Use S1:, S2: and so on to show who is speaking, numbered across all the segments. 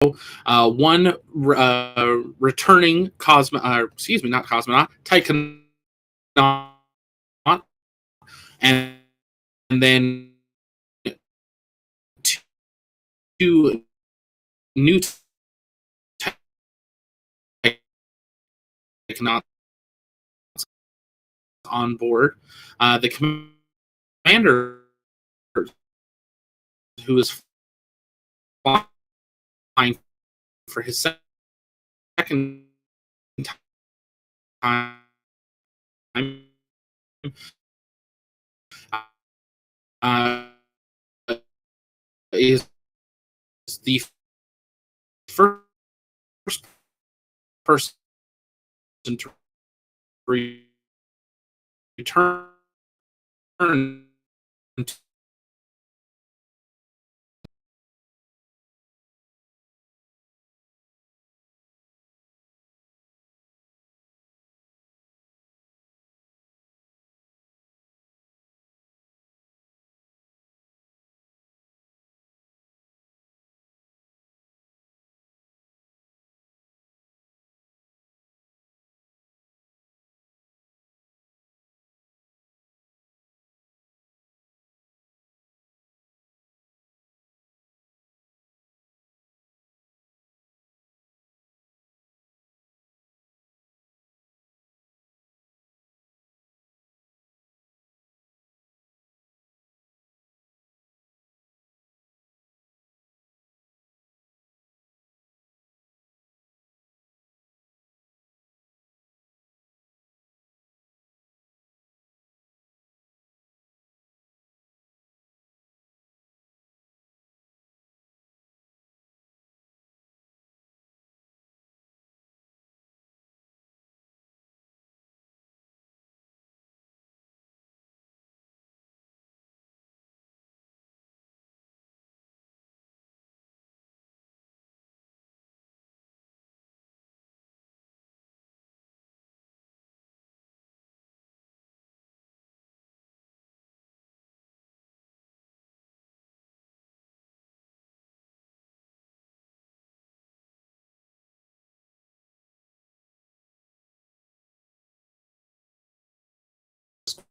S1: one returning not cosmonaut, taikonaut, and then two new taikonaut on board. The commander, who is flying for his second time, is the first person to return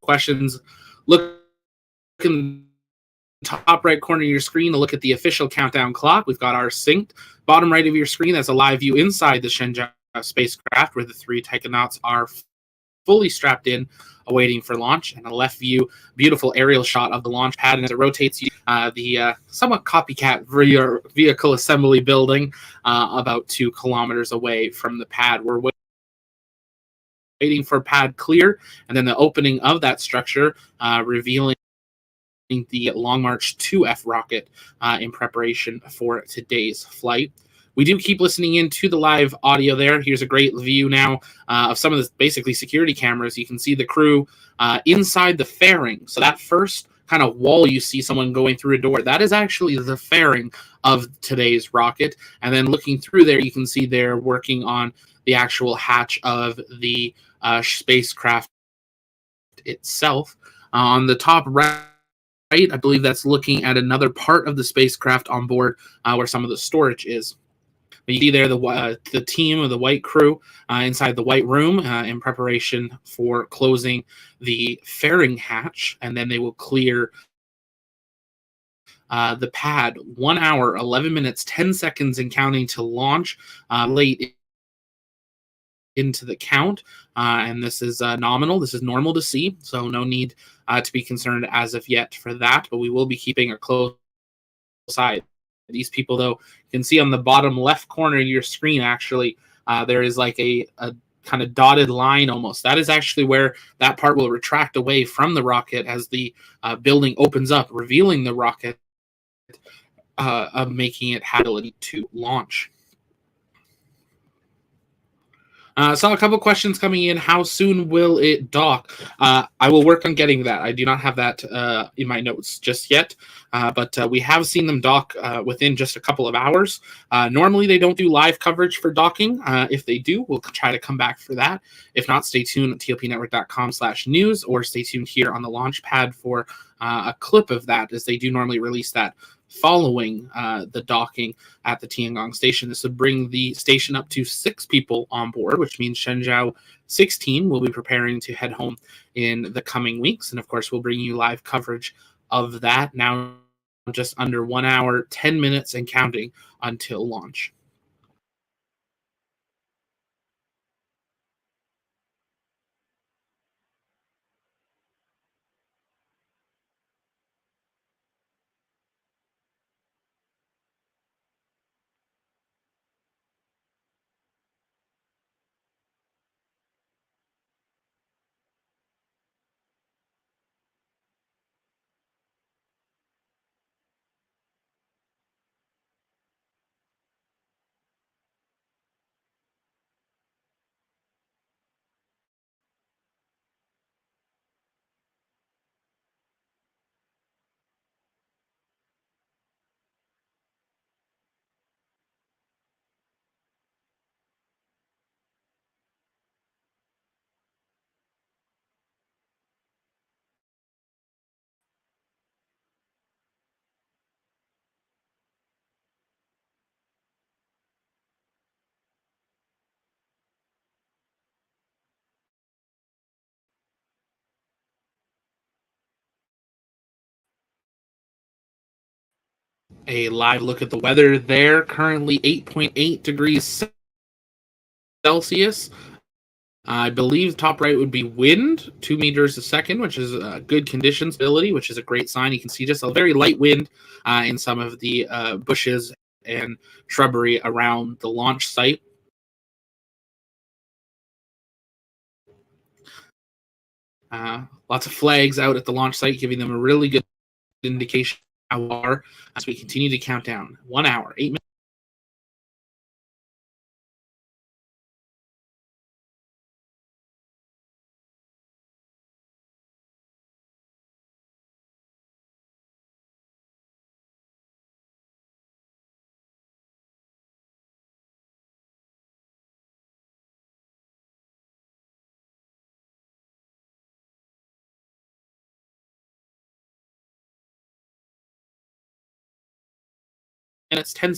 S1: questions. Look in the top right corner of your screen to look at the official countdown clock. We've got our synced. Bottom right of your screen, that's a live view inside the Shenzhou spacecraft where the three taikonauts are fully strapped in, awaiting for launch. And a left view, beautiful aerial shot of the launch pad, and as it rotates, the somewhat copycat vehicle assembly building about 2 kilometers away from the pad. We're waiting for pad clear, and then the opening of that structure, revealing the Long March 2F rocket in preparation for today's flight. We do keep listening in to the live audio there. Here's a great view now of some of the basically security cameras. You can see the crew inside the fairing. So that first kind of wall you see someone going through a door, that is actually the fairing of today's rocket. And then looking through there, you can see they're working on the actual hatch of the spacecraft itself. On the top right, I believe that's looking at another part of the spacecraft on board where some of the storage is. But you see there the team of the white crew inside the white room in preparation for closing the fairing hatch, and then they will clear the pad. 1 hour, 11 minutes, 10 seconds and counting to launch late into the count, and this is nominal. This is normal to see, so no need to be concerned as of yet for that, but we will be keeping a close eye. These people, though, you can see on the bottom left corner of your screen, actually, there is like a kind of dotted line almost. That is actually where that part will retract away from the rocket as the building opens up, revealing the rocket, making it have the ability to launch. Saw a couple questions coming in. How soon will it dock? I will work on getting that. I do not have that in my notes just yet, but we have seen them dock within just a couple of hours. Normally, they don't do live coverage for docking. If they do, we'll try to come back for that. If not, stay tuned at tlpnetwork.com/news, or stay tuned here on the launch pad for a clip of that, as they do normally release that following the docking at the Tiangong station. This would bring the station up to 6 people on board, which means Shenzhou 16 will be preparing to head home in the coming weeks. And of course, we'll bring you live coverage of that now, just under 1 hour, 10 minutes, and counting until launch. A live look at the weather there. Currently 8.8 degrees Celsius. I believe top right would be wind, 2 meters a second, which is good condition stability, which is a great sign. You can see just a very light wind in some of the bushes and shrubbery around the launch site. Lots of flags out at the launch site, giving them a really good indication of how we are as we continue to count down. 1 hour, 8 minutes. And it's 10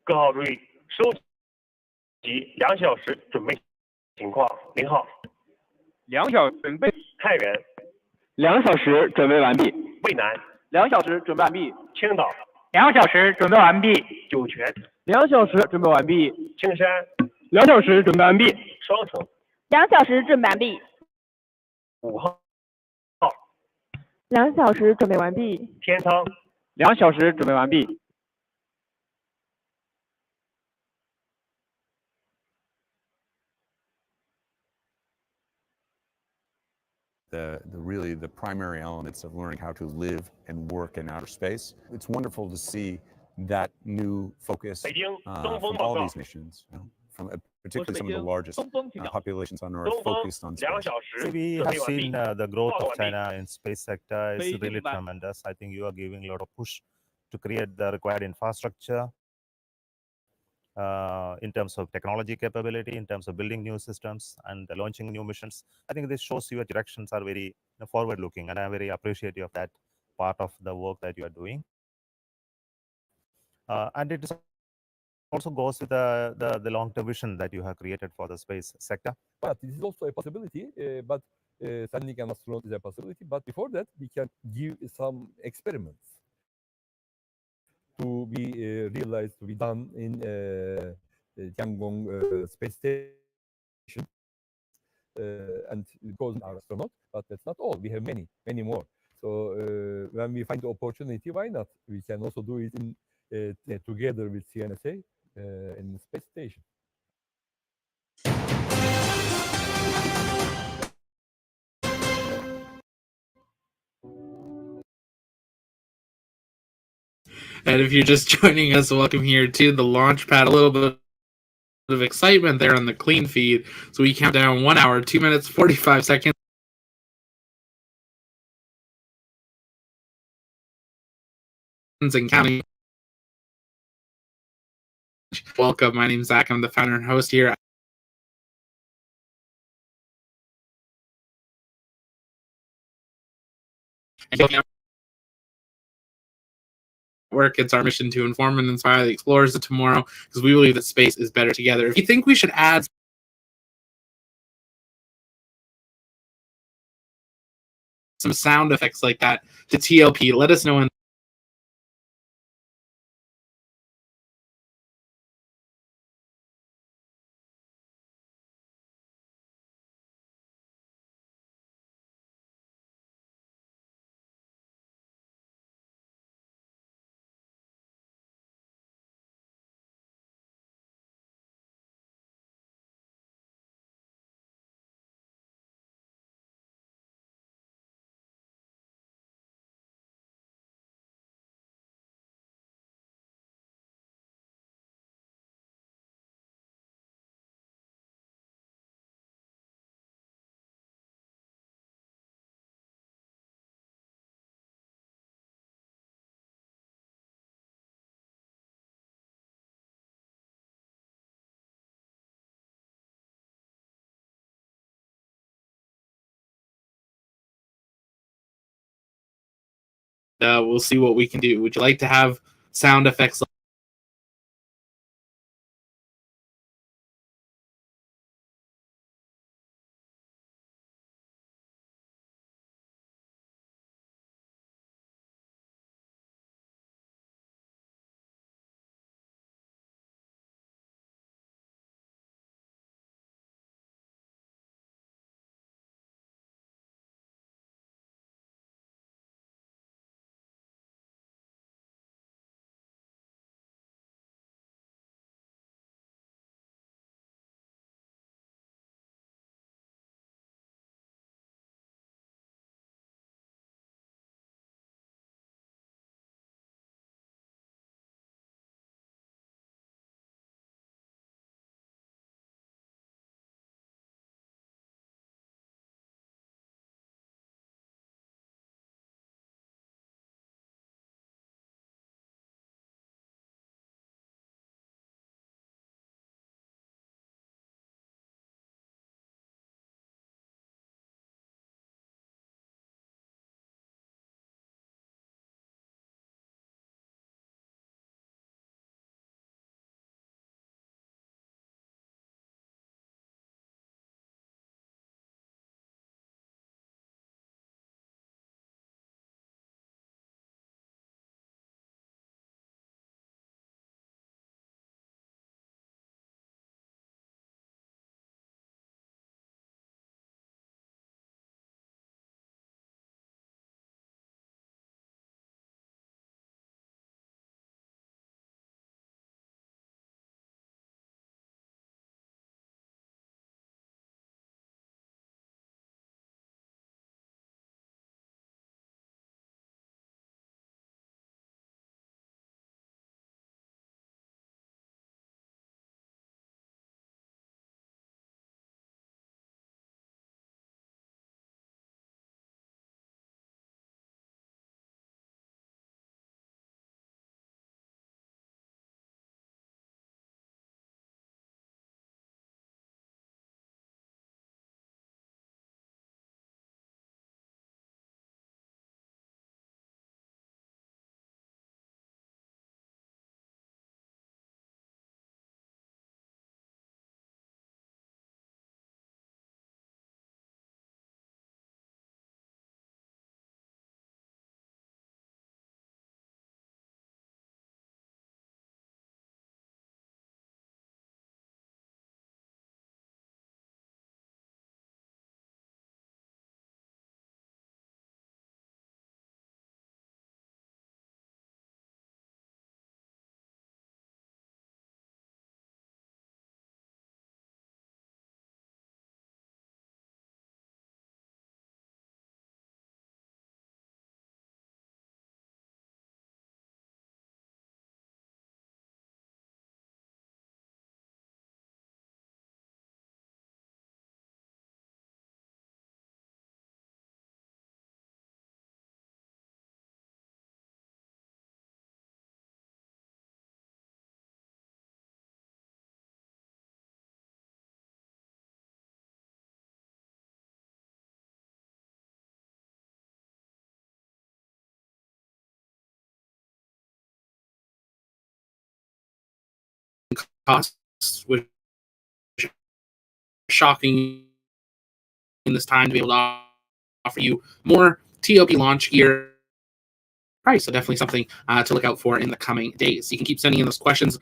S2: 各号注意，收集2小时准备情况。0号
S3: 2小时准备。
S2: 太原
S3: 2小时准备完毕。
S2: 渭南
S3: 2小时准备完毕。
S2: 青岛
S3: 2小时准备完毕。
S2: 酒泉
S3: 2小时准备完毕。
S2: 青山
S3: 2小时准备完毕。
S2: 双城
S4: 2小时准备完毕。
S2: 5号
S4: 2小时准备完毕。
S2: 天仓
S3: 2小时准备完毕。
S5: Really the primary elements of learning how to live and work in outer space. It's wonderful to see that new focus from all these missions, from particularly some of the largest populations on Earth focused on space.
S6: We have seen the growth of China in space sector is really tremendous. I think you are giving a lot of push to create the required infrastructure in terms of technology capability, in terms of building new systems and launching new missions. I think this shows your directions are very forward-looking, and I'm very appreciative of that part of the work that you are doing. And it also goes with the long-term vision that you have created for the space sector.
S7: But this is also a possibility, but sending an astronaut is a possibility. But before that, we can give some experiments to be realized, to be done in Tiangong space station. And because our astronaut, but that's not all. We have many, many more. So when we find the opportunity, why not? We can also do it in together with CMSA in the space station.
S1: And if you're just joining us, welcome here to the launch pad. A little bit of excitement there on the clean feed. So we count down 1 hour, 2 minutes, 45 seconds. And counting. Welcome. My name's Zach. I'm the founder and host here. It's our mission to inform and inspire the explorers of tomorrow, because we believe that space is better together. If you think we should add some sound effects like that to TLP, let us know in we'll see what we can do. Would you like to have sound effects costs, which is shocking in this time to be able to offer you more TOP launch gear price. So definitely something to look out for in the coming days. You can keep sending in those questions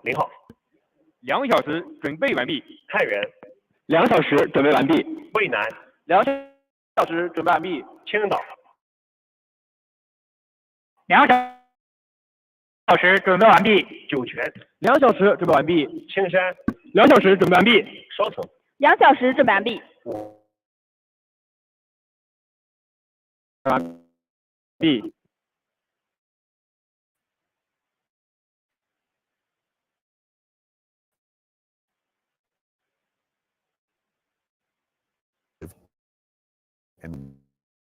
S2: 0号，
S3: 2小时准备完毕。
S2: 太原，
S3: 2小时准备完毕。
S2: 渭南，
S3: 2小时准备完毕。
S2: 青岛，
S3: 2小时准备完毕。
S2: 酒泉，
S3: 2小时准备完毕。
S2: 青山，
S3: 2小时准备完毕。
S2: 双层，
S4: 2小时准备完毕。
S3: 完毕。
S5: and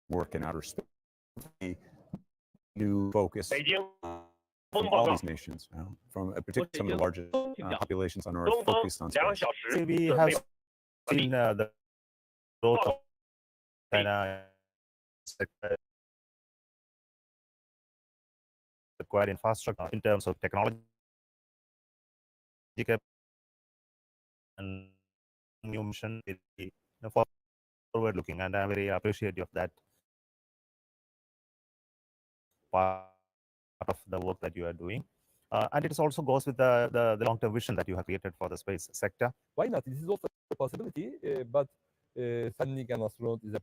S5: work in outer space. New focus
S2: 北京，
S5: from
S2: 风报
S5: all
S2: 告
S5: these， nations, from particularly some of the largest populations on Earth
S2: 东风
S5: focused on
S2: 2
S5: space.
S2: 小时
S6: See, we
S2: 准
S6: have
S2: 备完毕
S6: seen the growth of China required infrastructure in terms of technology and new mission very forward looking, and I'm very appreciative of that part of the work that you are doing. And it also goes with the long-term vision that you have created for the space sector.
S7: Why not? This is also a possibility, but sending an astronaut is a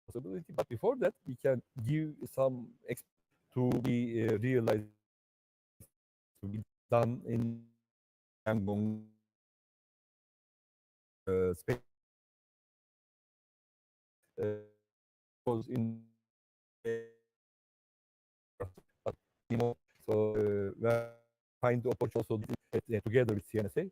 S7: possibility. But before that, we can give some to be realized, to be done in Yangon space. Was in but so we find the opportunity also together with CMSA.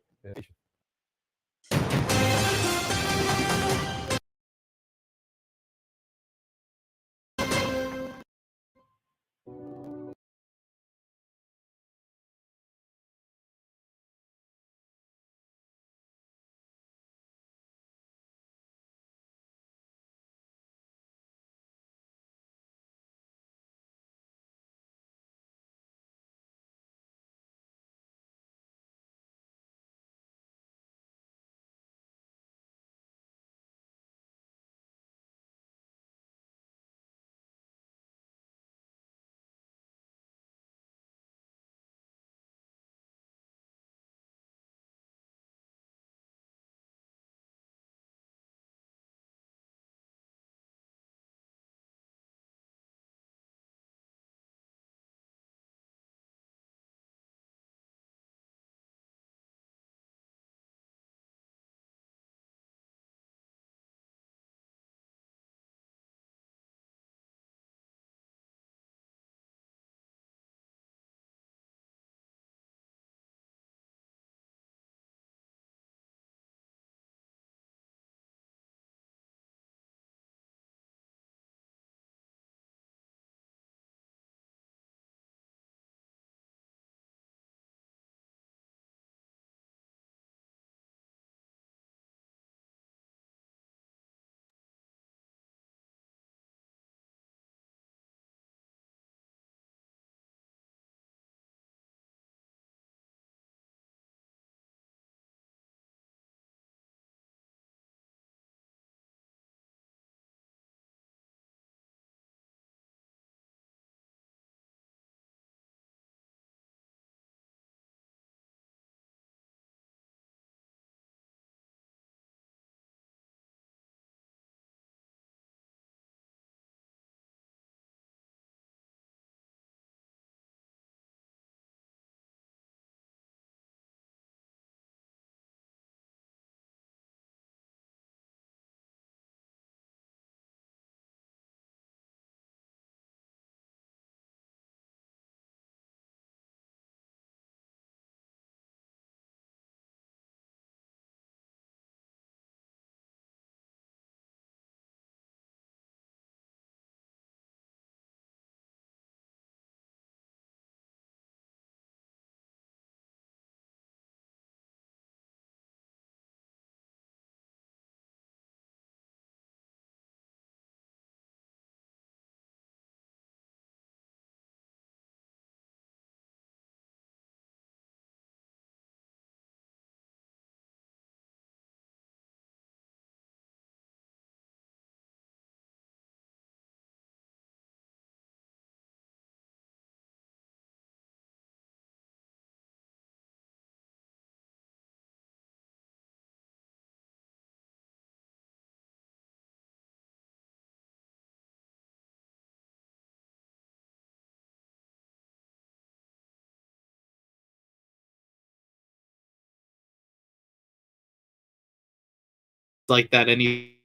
S1: like that any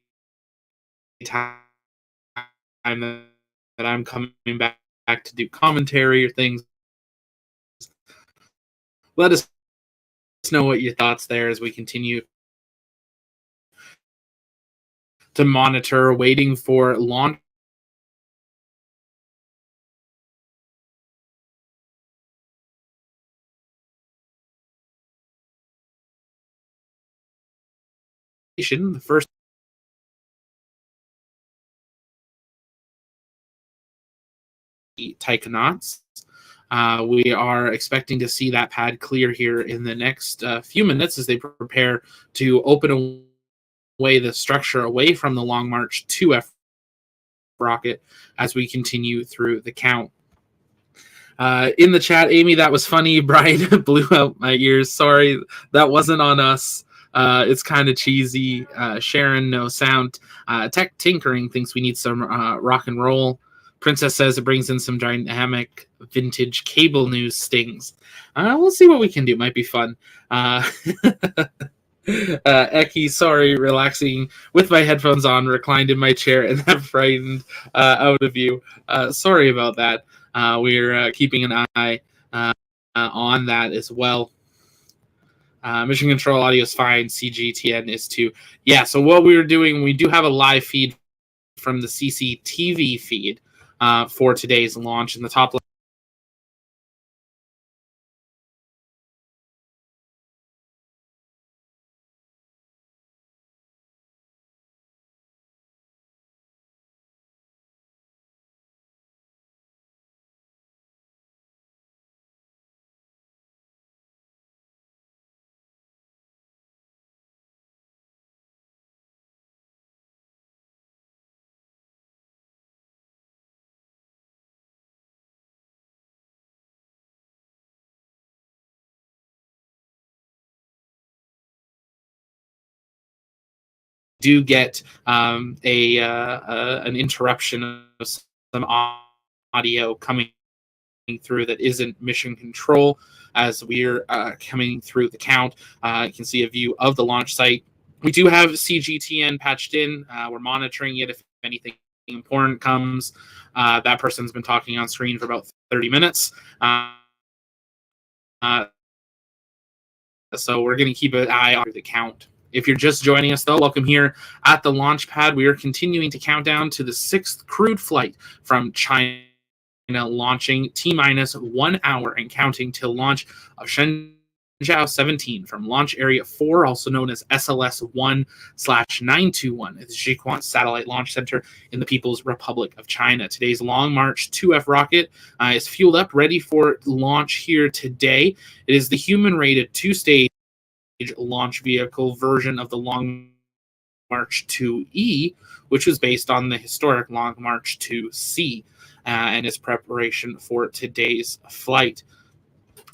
S1: time that I'm coming back to do commentary or things. Let us know what your thoughts there as we continue to monitor, waiting for launch. The first taikonauts. We are expecting to see that pad clear here in the next few minutes as they prepare to open away the structure away from the Long March 2F rocket as we continue through the count. In the chat, Amy, that was funny. Brian blew out my ears. Sorry, that wasn't on us. It's kind of cheesy. Sharon, no sound. Tech Tinkering thinks we need some rock and roll. Princess says it brings in some dynamic vintage cable news stings. We'll see what we can do. Might be fun. Eki, sorry, relaxing with my headphones on, reclined in my chair, and that frightened out of you. Sorry about that. We're keeping an eye on that as well. Mission control audio is fine. CGTN is too. Yeah, so what we were doing, we do have a live feed from the CCTV feed for today's launch. In the top left, do get an interruption of some audio coming through that isn't mission control as we're coming through the count. You can see a view of the launch site. We do have CGTN patched in. We're monitoring it if anything important comes. That person's been talking on screen for about 30 minutes. So we're going to keep an eye on the count. If you're just joining us, though, welcome here at the launch pad. We are continuing to count down to the 6th crewed flight from China, launching T-minus 1 hour and counting till launch of Shenzhou 17 from Launch Area 4, also known as SLS-1/921 at the Jiuquan Satellite Launch Center in the People's Republic of China. Today's Long March 2F rocket is fueled up, ready for launch here today. It is the human-rated 2-stage launch vehicle version of the Long March 2E, which was based on the historic Long March 2C and its preparation for today's flight.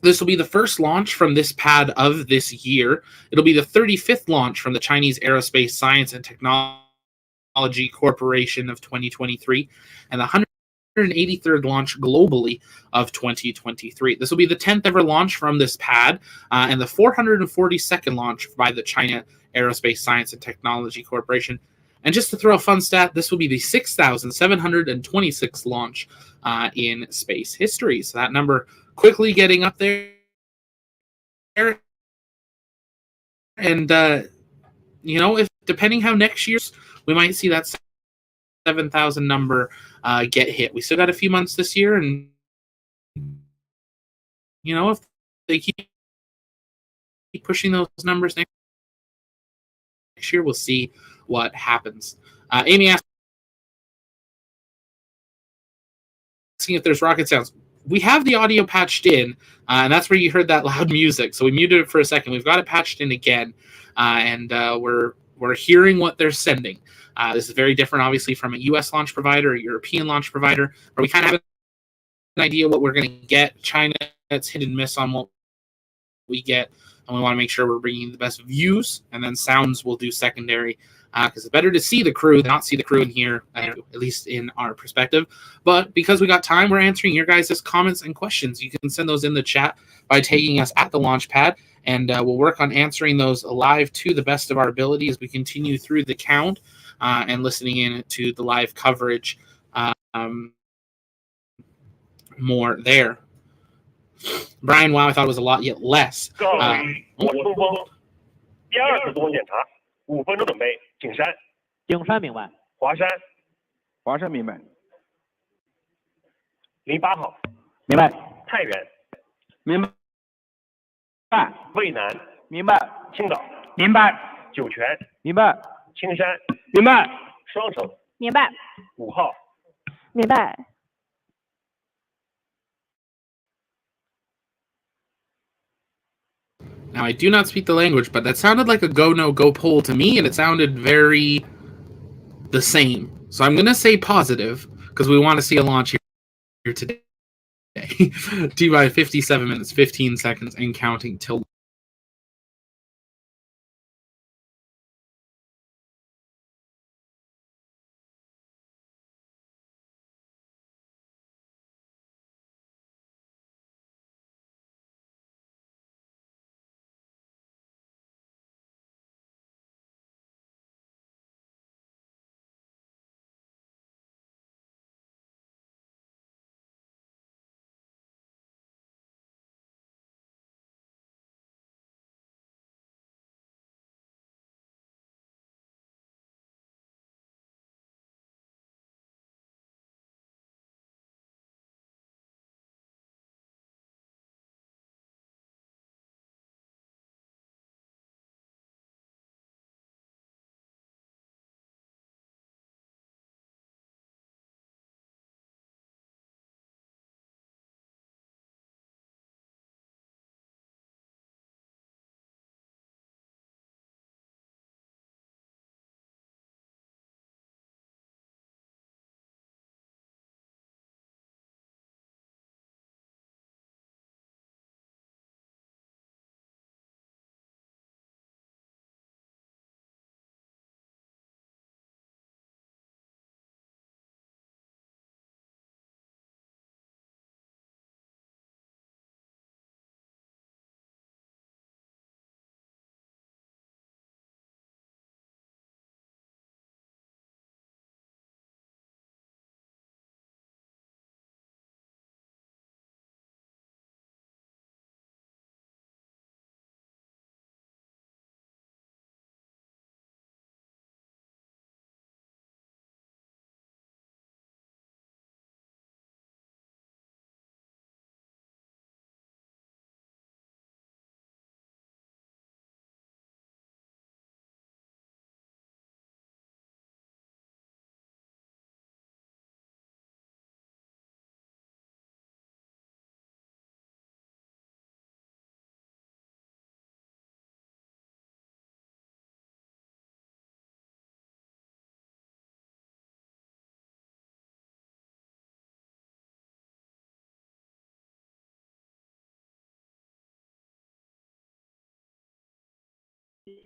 S1: This will be the first launch from this pad of this year. It'll be the 35th launch from the Chinese Aerospace Science and Technology Corporation of 2023 and the 183rd launch globally of 2023. This will be the 10th ever launch from this pad and the 442nd launch by the China Aerospace Science and Technology Corporation. And just to throw a fun stat, this will be the 6,726th launch in space history. So that number quickly getting up there. And, if depending how next year's, we might see that 7,000 number get hit. We still got a few months this year, and if they keep pushing those numbers next year, we'll see what happens. Amy asking if there's rocket sounds. We have the audio patched in, and that's where you heard that loud music. So we muted it for a second. We've got it patched in again, and we're hearing what they're sending. This is very different, obviously, from a U.S. launch provider, a European launch provider, where we kind of have an idea what we're going to get. China, it's hit and miss on what we get, and we want to make sure we're bringing the best views, and then sounds will do secondary because it's better to see the crew than not see the crew in here, at least in our perspective. But because we got time, we're answering your guys' comments and questions. You can send those in the chat by tagging us at the launch pad, and we'll work on answering those live to the best of our ability as we continue through the count and listening in to the live coverage more there. Brian, wow, I thought it was a lot, yet less.
S2: 各位，我是东风，第2次自动检查，5分钟准备，景山。
S3: 景山明白。
S2: 华山。
S3: 华山明白。
S2: 08号。
S3: 明白。
S2: 太原。
S3: 明白。
S2: 渭南。
S3: 明白。
S2: 青岛。
S3: 明白。
S2: 酒泉。
S3: 明白。
S2: 青山。
S3: 明白。
S2: 双城。
S4: 明白。
S2: 5号。
S4: 明白。
S1: Now, I do not speak the language, but that sounded like a go, no, go poll to me, and it sounded very the same. So I'm going to say positive, because we want to see a launch here today. T by 57 minutes, 15 seconds, and counting till.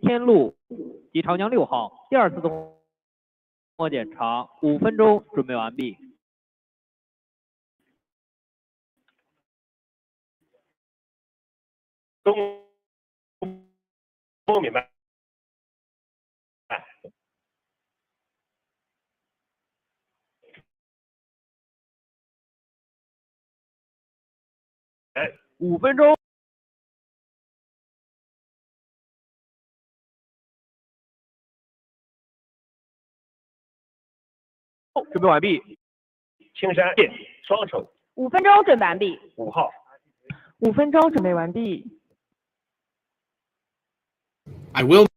S3: 天路及长江6号第2次自动检查5分钟准备完毕。
S2: 东风明白。
S3: 5分钟。 准备完毕。
S2: 青山双城。
S4: 5分钟准备完毕。
S2: 5号。
S4: 5分钟准备完毕。
S1: I will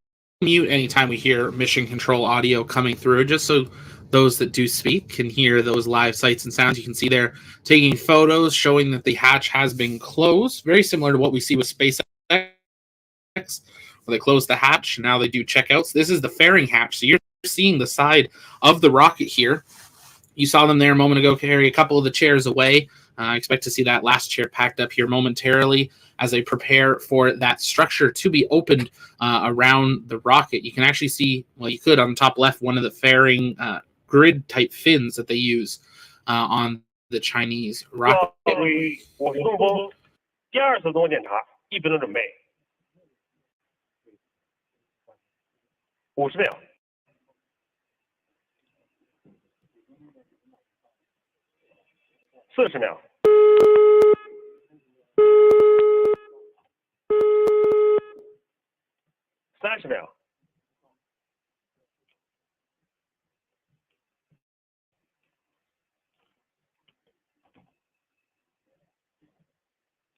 S1: mute anytime we hear mission control audio coming through, just so those that do speak can hear those live sights and sounds. You can see they're taking photos showing that the hatch has been closed, very similar to what we see with SpaceX, where they close the hatch and now they do checkouts. This is the fairing hatch, so you're seeing the side of the rocket here. You saw them there a moment ago carry a couple of the chairs away. I expect to see that last chair packed up here momentarily as they prepare for that structure to be opened around the rocket. You can actually see, well, you could on the top left, one of the fairing grid type fins that they use on the Chinese rocket.
S2: 我是东风，第二次自我检查，1分钟准备，50秒，40秒，30秒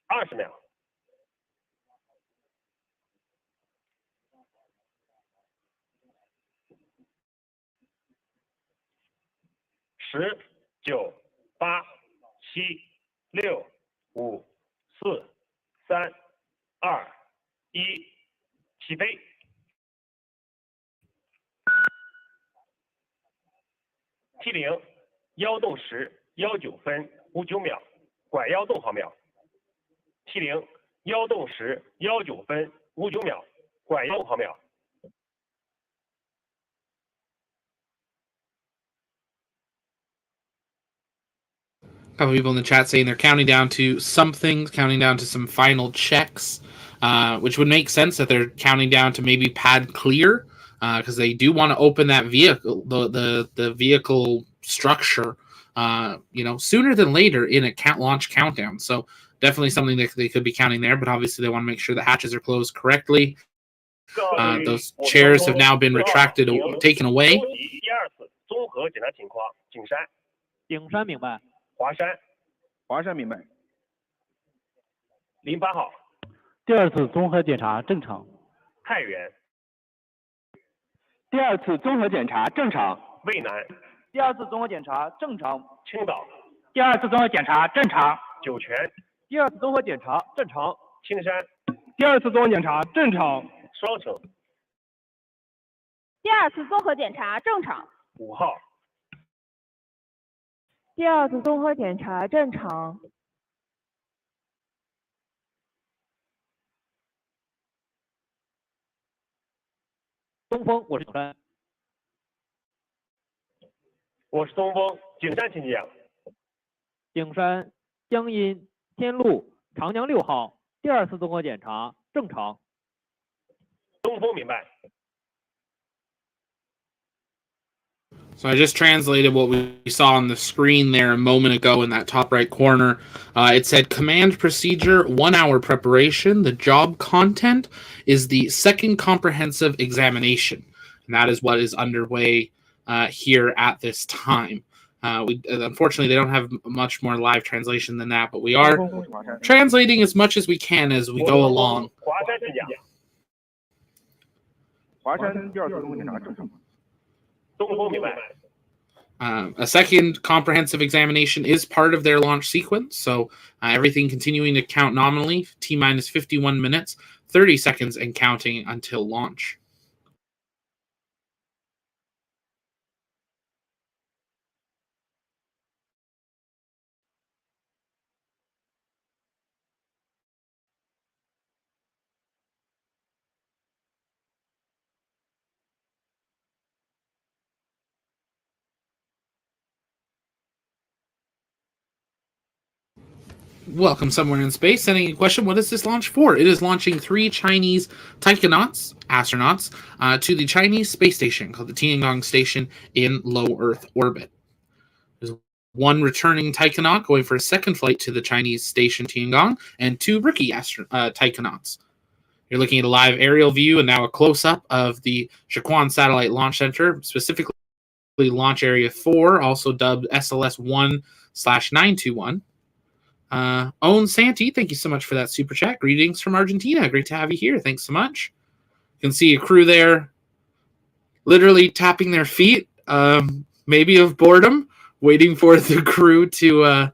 S2: ，20秒，10、9、8、7、6、5、4、3、2、1，起飞。T0，腰动时19分59秒，拐腰动毫秒。T0，腰动时19分59秒，拐腰毫秒。
S1: A couple people in the chat saying they're counting down to something, counting down to some final checks, which would make sense that they're counting down to maybe pad clear, because they do want to open that vehicle, the vehicle structure, sooner than later in a launch countdown. So definitely something that they could be counting there, but obviously they want to make sure the hatches are closed correctly. Those chairs have now been retracted, taken away.
S2: 第二次综合检查情况，景山。
S3: 景山明白。
S2: 华山。
S8: 华山明白。
S2: 08号。
S3: 第二次综合检查正常。
S2: 太原。
S8: 第二次综合检查正常。
S2: 渭南。
S8: 第二次综合检查正常。
S2: 青岛。
S8: 第二次综合检查正常。
S2: 酒泉。
S8: 第二次综合检查正常。
S2: 青山。
S8: 第二次综合检查正常。
S2: 双城。
S4: 第二次综合检查正常。
S2: 5号。
S4: 第二次综合检查正常。
S3: 东风，我是景山。
S2: 我是东风，景山请讲。
S3: 景山江阴天路长江6号，第二次综合检查正常。
S2: 东风明白。
S1: So I just translated what we saw on the screen there a moment ago in that top right corner. It said command procedure, 1 hour preparation. The job content is the second comprehensive examination. And that is what is underway here at this time. Unfortunately, they don't have much more live translation than that, but we are translating as much as we can as we go along.
S8: 华山第二次综合检查正常。
S1: A second comprehensive examination is part of their launch sequence, so everything continuing to count nominally, T-minus 51 minutes, 30 seconds, and counting until launch. Welcome somewhere in space. Sending a question, what is this launch for? It is launching 3 Chinese astronauts, to the Chinese space station called the Tiangong Station in low Earth orbit. There's 1 returning taikonaut going for a second flight to the Chinese station Tiangong, and 2 rookie taikonauts. You're looking at a live aerial view and now a close-up of the Jiuquan Satellite Launch Center, specifically Launch Area 4, also dubbed SLS-1/921. Owen Santi, thank you so much for that super chat. Greetings from Argentina. Great to have you here. Thanks so much. You can see a crew there literally tapping their feet, maybe of boredom, waiting for the crew to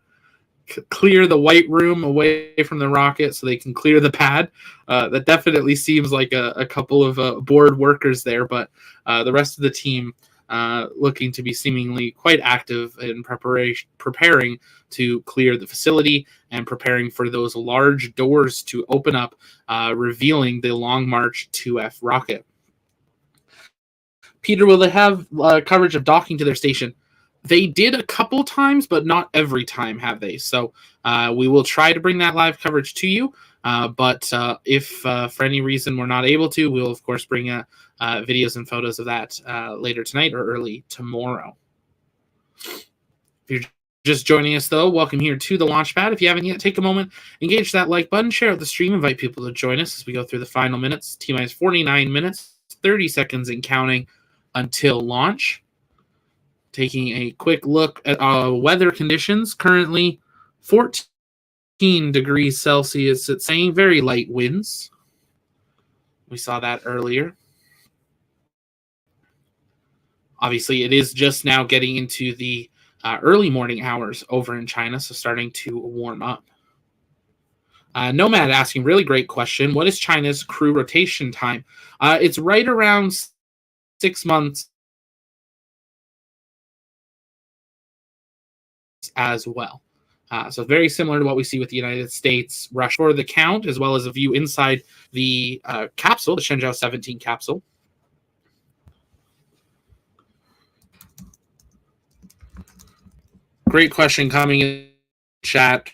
S1: clear the white room away from the rocket so they can clear the pad. That definitely seems like a couple of bored workers there, but the rest of the team looking to be seemingly quite active in preparing to clear the facility and preparing for those large doors to open up, revealing the Long March 2F rocket. Peter, will they have coverage of docking to their station? They did a couple times, but not every time have they. So we will try to bring that live coverage to you. But if for any reason we're not able to, we'll, of course, bring videos and photos of that later tonight or early tomorrow. If you're just joining us, though, welcome here to the Launchpad. If you haven't yet, take a moment, engage that like button, share out the stream, invite people to join us as we go through the final minutes. T-minus 49 minutes, 30 seconds and counting until launch. Taking a quick look at weather conditions. Currently 14 degrees Celsius. It's saying very light winds. We saw that earlier. Obviously, it is just now getting into the early morning hours over in China, so starting to warm up. Nomad asking, really great question. What is China's crew rotation time? It's right around 6 months as well. So very similar to what we see with the United States. Rush for the count, as well as a view inside the capsule, the Shenzhou 17 capsule. Great question coming in chat.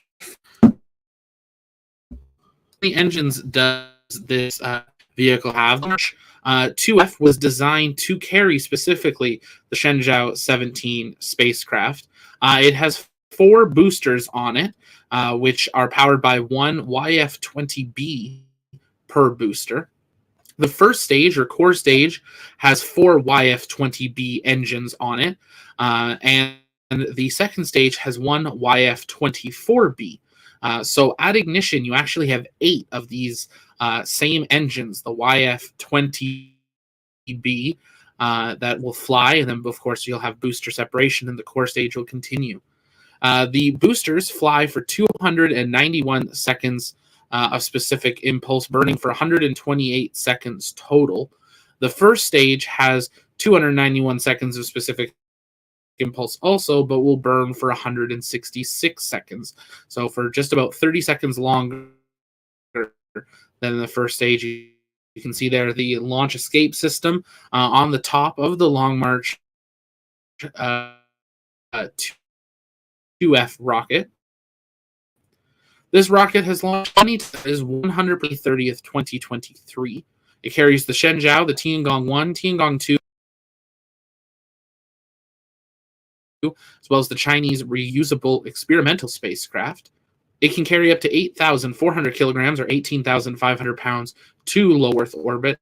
S1: The engines does this vehicle have? 2F was designed to carry specifically the Shenzhou 17 spacecraft. It has 4 boosters on it, which are powered by one YF-20B per booster. The first stage, or core stage, has 4 YF-20B engines on it, and the second stage has one YF-24B. So at ignition, you actually have 8 of these same engines, the YF-20B, that will fly, and then, of course, you'll have booster separation, and the core stage will continue. The boosters fly for 291 seconds of specific impulse, burning for 128 seconds total. The first stage has 291 seconds of specific impulse also, but will burn for 166 seconds. So for just about 30 seconds longer than the first stage. You can see there the launch escape system on the top of the Long March 2F rocket. This rocket has launched 130th, 2023. It carries the Shenzhou, the Tiangong 1, Tiangong 2, as well as the Chinese reusable experimental spacecraft. It can carry up to 8,400 kilograms or 18,500 pounds to low Earth orbit.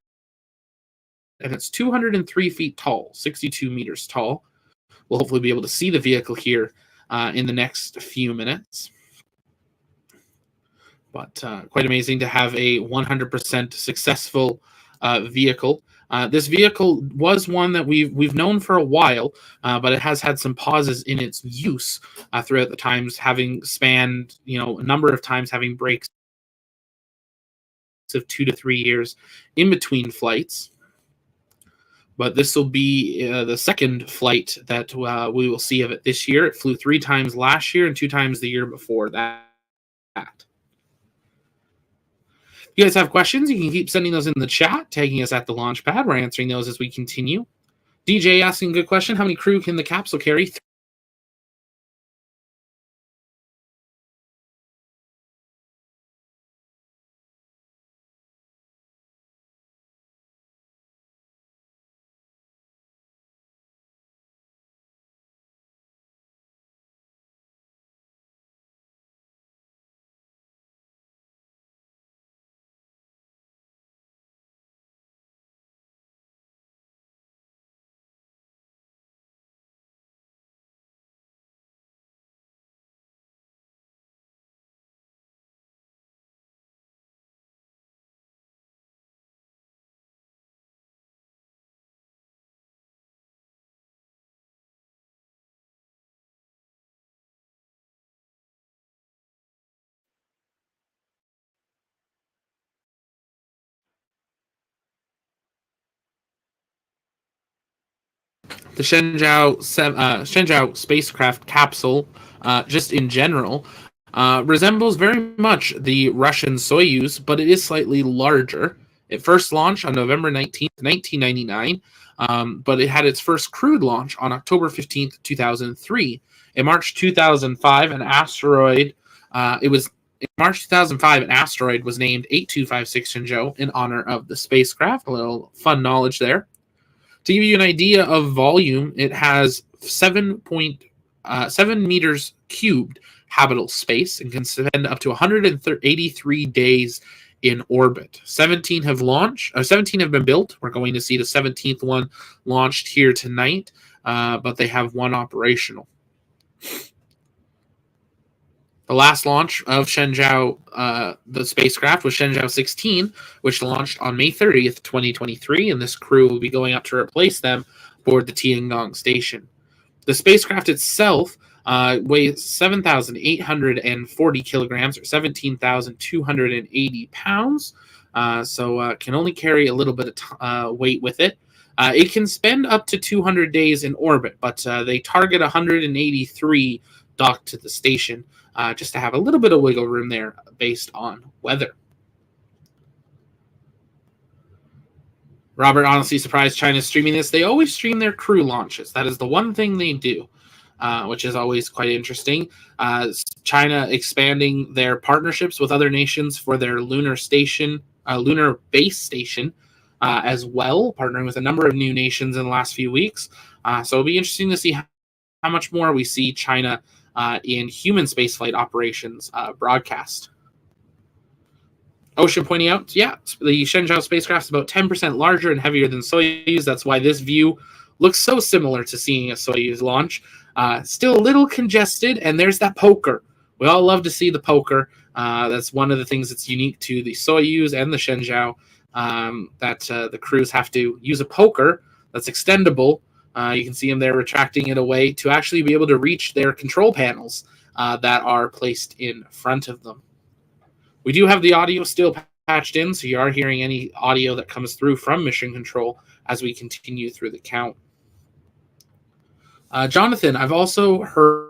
S1: And it's 203 feet tall, 62 meters tall. We'll hopefully be able to see the vehicle here in the next few minutes. But quite amazing to have a 100% successful vehicle. This vehicle was one that we've known for a while, but it has had some pauses in its use throughout the times, having spanned a number of times, having breaks of 2 to 3 years in between flights. But this will be the second flight that we will see of it this year. It flew 3 times last year and 2 times the year before that. If you guys have questions, you can keep sending those in the chat, tagging us at the launch pad. We're answering those as we continue. DJ asking a good question. How many crew can the capsule carry? the Shenzhou spacecraft capsule, just in general, resembles very much the Russian Soyuz, but it is slightly larger. It first launched on November 19th, 1999, but it had its first crewed launch on October 15th, 2003. In March 2005, an asteroid was named 8256 Shenzhou in honor of the spacecraft. A little fun knowledge there. To give you an idea of volume, it has 7.7 meters cubed habitable space and can spend up to 183 days in orbit. 17 have been built. We're going to see the 17th one launched here tonight, but they have one operational. The last launch of Shenzhou, the spacecraft, was Shenzhou 16, which launched on May 30th, 2023, and this crew will be going up to replace them aboard the Tiangong station. The spacecraft itself weighs 7,840 kilograms, or 17,280 pounds, so can only carry a little bit of weight with it. It can spend up to 200 days in orbit, but they target 183 docked to the station, just to have a little bit of wiggle room there based on weather. Robert, honestly surprised China's streaming this. They always stream their crew launches. That is the one thing they do, which is always quite interesting. China expanding their partnerships with other nations for their lunar base station, as well, partnering with a number of new nations in the last few weeks. So it'll be interesting to see how much more we see China in human spaceflight operations broadcast. Ocean pointing out, the Shenzhou spacecraft is about 10% larger and heavier than Soyuz. That's why this view looks so similar to seeing a Soyuz launch. Still a little congested, and there's that poker. We all love to see the poker. That's one of the things that's unique to the Soyuz and the Shenzhou, that the crews have to use a poker that's extendable. You can see them there retracting it away to actually be able to reach their control panels that are placed in front of them. We do have the audio still patched in, so you are hearing any audio that comes through from mission control as we continue through the count. Jonathan, I've also heard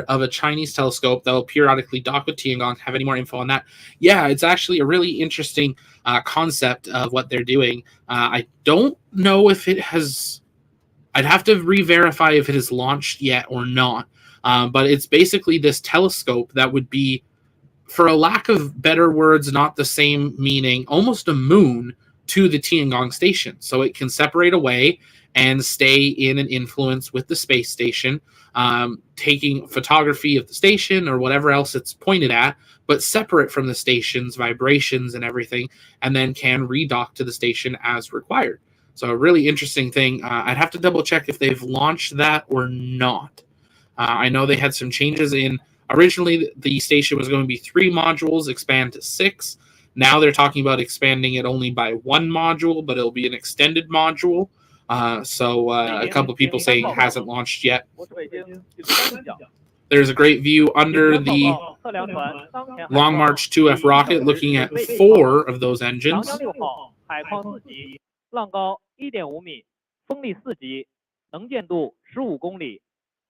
S1: of a Chinese telescope that will periodically dock with Tiangong. Have any more info on that? Yeah, it's actually a really interesting concept of what they're doing. I don't know if it has... I'd have to re-verify if it has launched yet or not. But it's basically this telescope that would be, for a lack of better words, not the same meaning, almost a moon to the Tiangong station. So it can separate away and stay in an influence with the space station, taking photography of the station or whatever else it's pointed at, but separate from the station's vibrations and everything, and then can redock to the station as required. So a really interesting thing. I'd have to double check if they've launched that or not. I know they had some changes in... Originally, the station was going to be 3 modules, expand to 6. Now they're talking about expanding it only by 1 module, but it'll be an extended module. So a couple of people saying it hasn't launched yet. There's a great view under the Long March 2F rocket, looking at 4 of those engines.
S3: 浪高1.5米，风力4级，能见度15公里，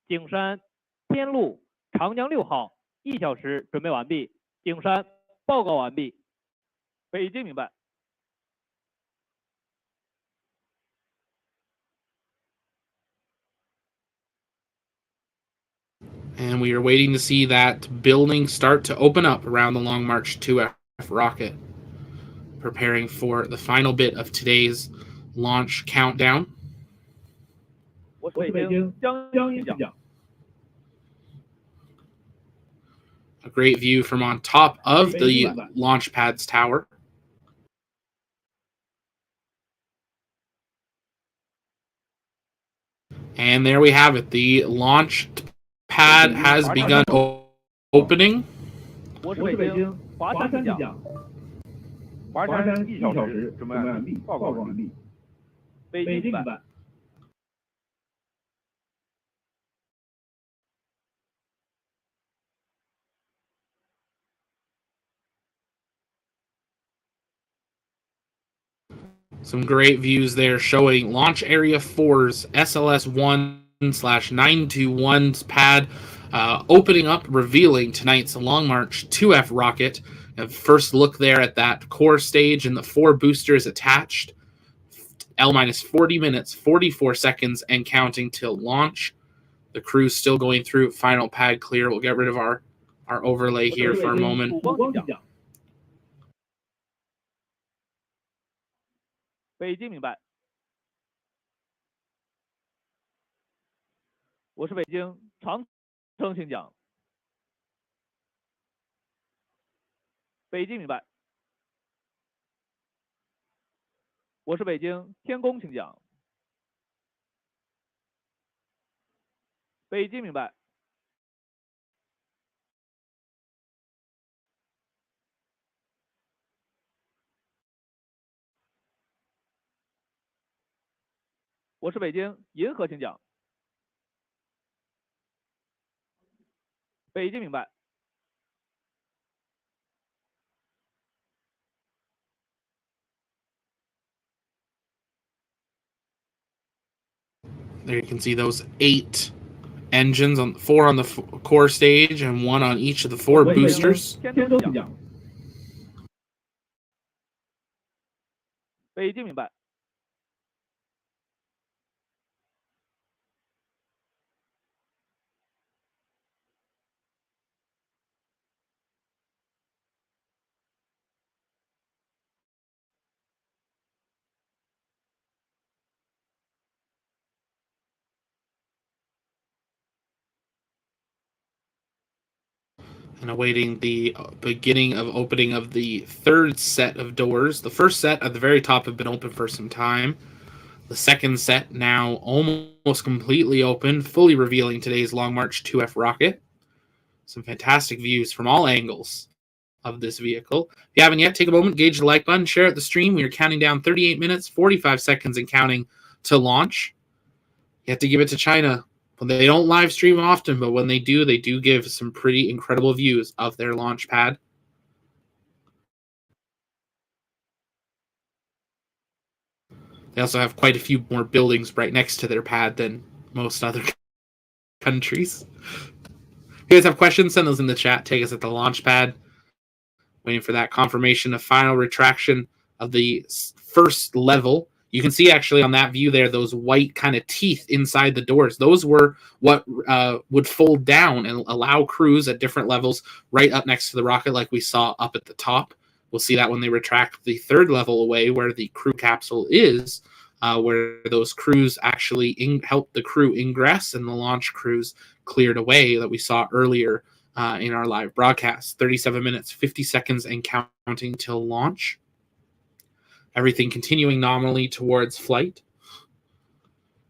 S3: 景山天路长江6号1小时准备完毕，景山报告完毕。北京明白。
S1: And we are waiting to see that building start to open up around the Long March 2F rocket, preparing for the final bit of today's launch countdown. A great view from on top of the launch pad's tower. And there we have it. The launch pad has begun opening.
S3: 我是北京华山机长，华山1小时准备完毕，报告完毕。北京版。
S1: Some great views there showing Launch Area 4's SLS-1/921's pad opening up, revealing tonight's Long March 2F rocket. First look there at that core stage and the 4 boosters attached. L-40 minutes, 44 seconds, and counting till launch. The crew's still going through final pad clear. We'll get rid of our overlay here for a moment.
S3: 北京明白。我是北京长征请讲。北京明白。我是北京天宫请讲。北京明白。我是北京银河请讲。北京明白。
S1: There you can see those 8 engines, 4 on the core stage and 1 on each of the 4 boosters.
S3: 北京明白。
S1: And awaiting the beginning of opening of the 3rd set of doors. The first set at the very top have been open for some time. The second set now almost completely open, fully revealing today's Long March 2F rocket. Some fantastic views from all angles of this vehicle. If you haven't yet, take a moment, gauge the like button, share it the stream. We are counting down 38 minutes, 45 seconds and counting to launch. You have to give it to China. They don't live stream often, but when they do give some pretty incredible views of their launch pad. They also have quite a few more buildings right next to their pad than most other countries. If you guys have questions, send those in the chat. Take us at the launch pad. Waiting for that confirmation of final retraction of the first level. You can see actually on that view there, those white kind of teeth inside the doors. Those were what would fold down and allow crews at different levels right up next to the rocket like we saw up at the top. We'll see that when they retract the 3rd level away where the crew capsule is, where those crews actually help the crew ingress and the launch crews cleared away that we saw earlier in our live broadcast. 37 minutes, 50 seconds and counting till launch. Everything continuing nominally towards flight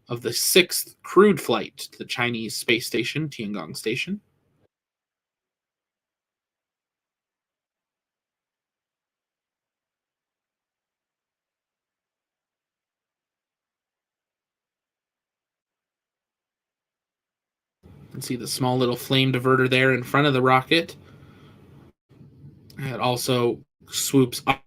S1: of the 6th crewed flight to the Chinese space station, Tiangong Station. You can see the small little flame diverter there in front of the rocket. It also swoops up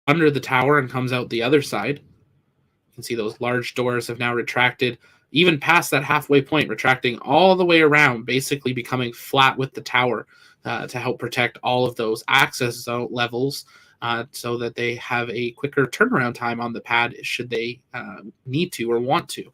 S1: under the tower and comes out the other side. You can see those large doors have now retracted even past that halfway point, retracting all the way around, basically becoming flat with the tower to help protect all of those access zone levels so that they have a quicker turnaround time on the pad should they need to or want to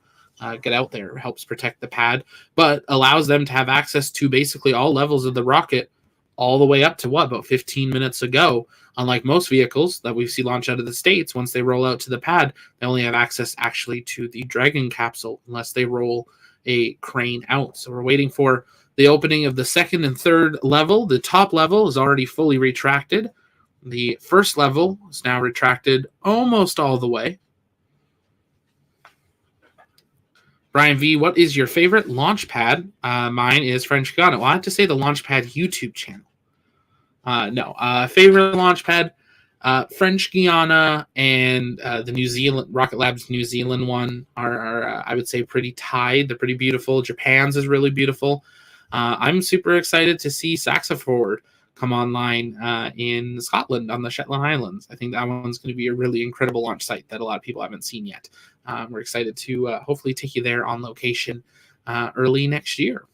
S1: get out there. It helps protect the pad, but allows them to have access to basically all levels of the rocket all the way up to about 15 minutes ago. Unlike most vehicles that we see launch out of the States, once they roll out to the pad, they only have access actually to the Dragon capsule unless they roll a crane out. So we're waiting for the opening of the 2nd and 3rd level. The top level is already fully retracted. The 1st level is now retracted almost all the way. Brian V, what is your favorite launch pad? Mine is French Guiana. Well, I have to say the launch pad YouTube channel. Favorite launch pad, French Guiana and the New Zealand Rocket Lab's New Zealand one are I would say pretty tied. They're pretty beautiful. Japan's is really beautiful. I'm super excited to see SAXA Forward come online in Scotland on the Shetland Islands. I think that one's going to be a really incredible launch site that a lot of people haven't seen yet. We're excited to hopefully take you there on location early next year.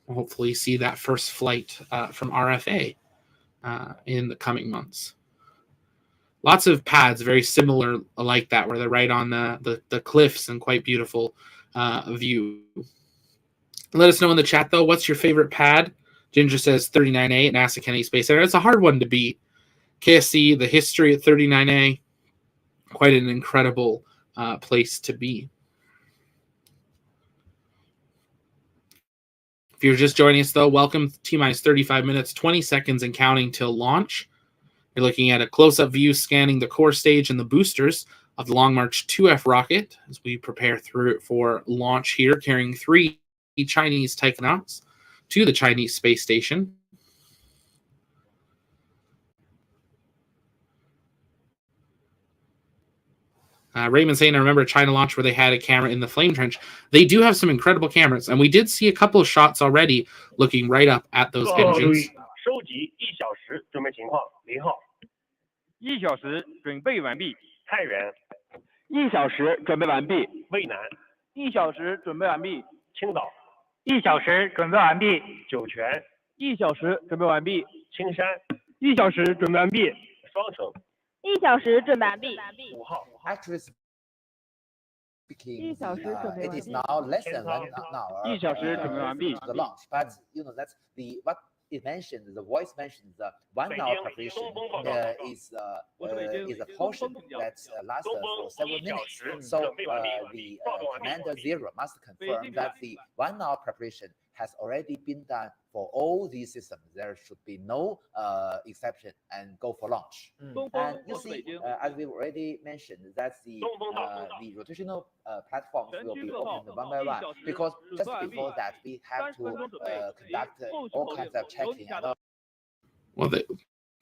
S1: We'll hopefully see that first flight from RFA in the coming months. Lots of pads very similar like that, where they're right on the cliffs and quite beautiful view. Let us know in the chat, though, what's your favorite pad? Ginger says 39A at NASA Kennedy Space Center. It's a hard one to beat. KSC, the history at 39A, quite an incredible place to be. If you're just joining us, though, welcome. T-minus 35 minutes, 20 seconds and counting till launch. You're looking at a close-up view scanning the core stage and the boosters of the Long March 2F rocket as we prepare through for launch here, carrying 3 Chinese taikonauts to the Chinese space station. Raymond saying, I remember a China launch where they had a camera in the flame trench. They do have some incredible cameras, and we did see a couple of shots already looking right up at those engines.
S2: 收集1小时准备情况0号
S3: 1小时准备完毕。
S2: 太原
S8: 1小时准备完毕。
S2: 渭南
S3: 1小时准备完毕。
S2: 青岛
S3: 1小时准备完毕。
S2: 酒泉
S3: 1小时准备完毕。
S2: 青山
S3: 1小时准备完毕。
S2: 双城
S4: 1小时准备完毕。
S2: 5号
S9: Actually speaking,
S4: 1小时准备
S9: it
S4: 完
S9: is
S4: 毕。
S9: now less than 1 hour.
S3: 1小时准备完毕。
S9: The launch, but you know that's the what it mentioned. The voice mentioned the 1 hour preparation is a portion that lasts for several minutes. So the commander 0 must confirm that the 1 hour preparation has already been done for all these systems. There should be no exception and go for launch. And you see, as we already mentioned, that the rotational platforms will be opened one by one, because just before that we have to conduct all kinds of checking.
S1: Well,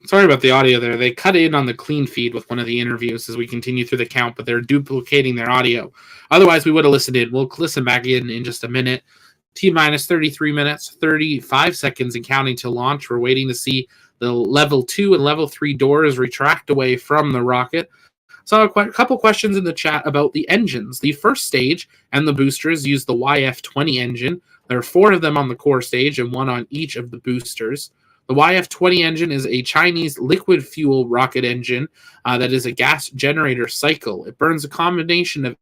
S1: sorry about the audio there. They cut in on the clean feed with one of the interviews as we continue through the count, but they're duplicating their audio. Otherwise, we would have listened in. We'll listen back in just a minute. T-minus 33 minutes, 35 seconds and counting to launch. We're waiting to see the level 2 and level 3 doors retract away from the rocket. So a couple questions in the chat about the engines. The first stage and the boosters use the YF-20 engine. There are 4 of them on the core stage and 1 on each of the boosters. The YF-20 engine is a Chinese liquid fuel rocket engine that is a gas generator cycle. It burns a combination of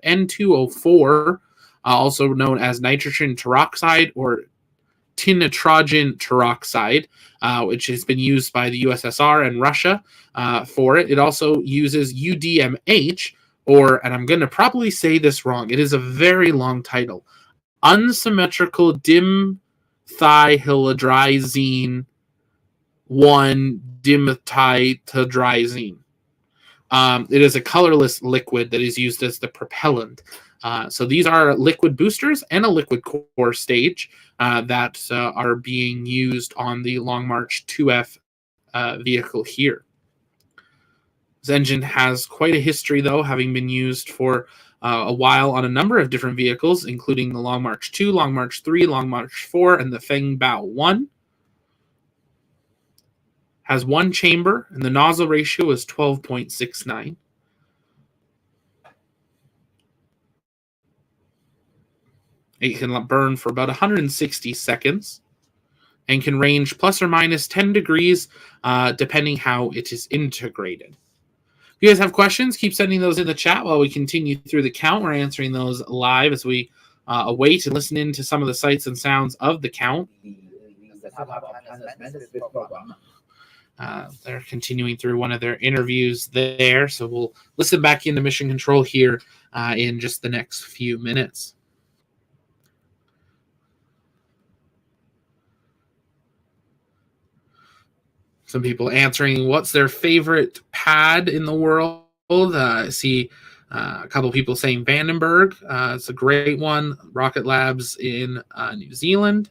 S1: N2O4, also known as nitrogen peroxide or tinitrogen peroxide, which has been used by the USSR and Russia for it. It also uses UDMH, and I'm going to probably say this wrong. It is a very long title. Unsymmetrical dimethylhydrazine 1-dimethylhydrazine. It is a colorless liquid that is used as the propellant. So these are liquid boosters and a liquid core stage that are being used on the Long March 2F vehicle here. This engine has quite a history, though, having been used for a while on a number of different vehicles, including the Long March 2, Long March 3, Long March 4, and the Fengbao 1. Has 1 chamber, and the nozzle ratio is 12.69. It can burn for about 160 seconds and can range plus or minus 10 degrees, depending how it is integrated. If you guys have questions, keep sending those in the chat while we continue through the count. We're answering those live as we await and listen in to some of the sights and sounds of the count. They're continuing through one of their interviews there, so we'll listen back into Mission Control here in just the next few minutes. Some people answering what's their favorite pad in the world. I see a couple people saying Vandenberg. It's a great one. Rocket Labs in New Zealand.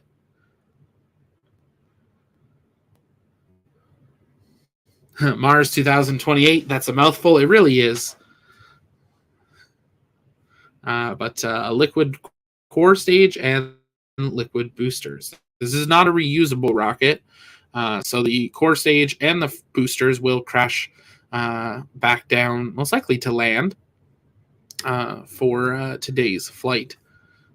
S1: Mars 2028. That's a mouthful. It really is. But a liquid core stage and liquid boosters This is not a reusable rocket. So the core stage and the boosters will crash back down, most likely to land for today's flight.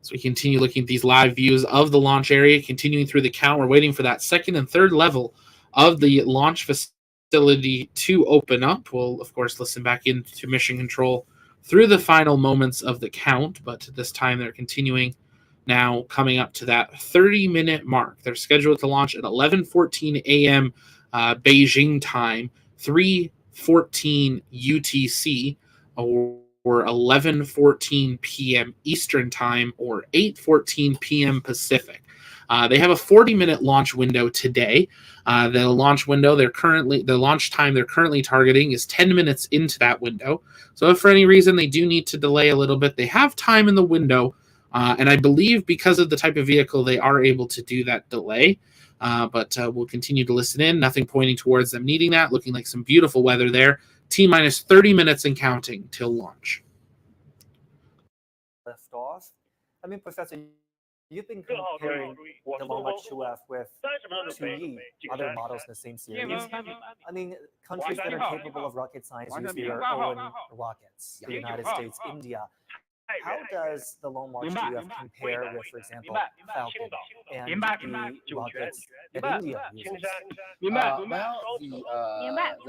S1: So we continue looking at these live views of the launch area, continuing through the count. We're waiting for that second and third level of the launch facility to open up. We'll, of course, listen back into mission control through the final moments of the count, but this time they're continuing now, coming up to that 30-minute mark. They're scheduled to launch at 11:14 a.m. Beijing time, 3:14 UTC, or 11:14 p.m. Eastern time, or 8:14 p.m. Pacific. They have a 40-minute launch window today. The launch time they're currently targeting is 10 minutes into that window. So if for any reason they do need to delay a little bit, they have time in the window. And I believe because of the type of vehicle, they are able to do that delay. But we'll continue to listen in. Nothing pointing towards them needing that. Looking like some beautiful weather there. T-minus 30 minutes and counting till launch.
S10: Lift off. I mean, Professor, you've been comparing the Long March 2F with 2E, other models in the same series. I mean, countries that are capable of rocket science use their own rockets. The United States, India. How does the Long March 2F compare with, for example, Falcon and the rockets that India uses?
S9: The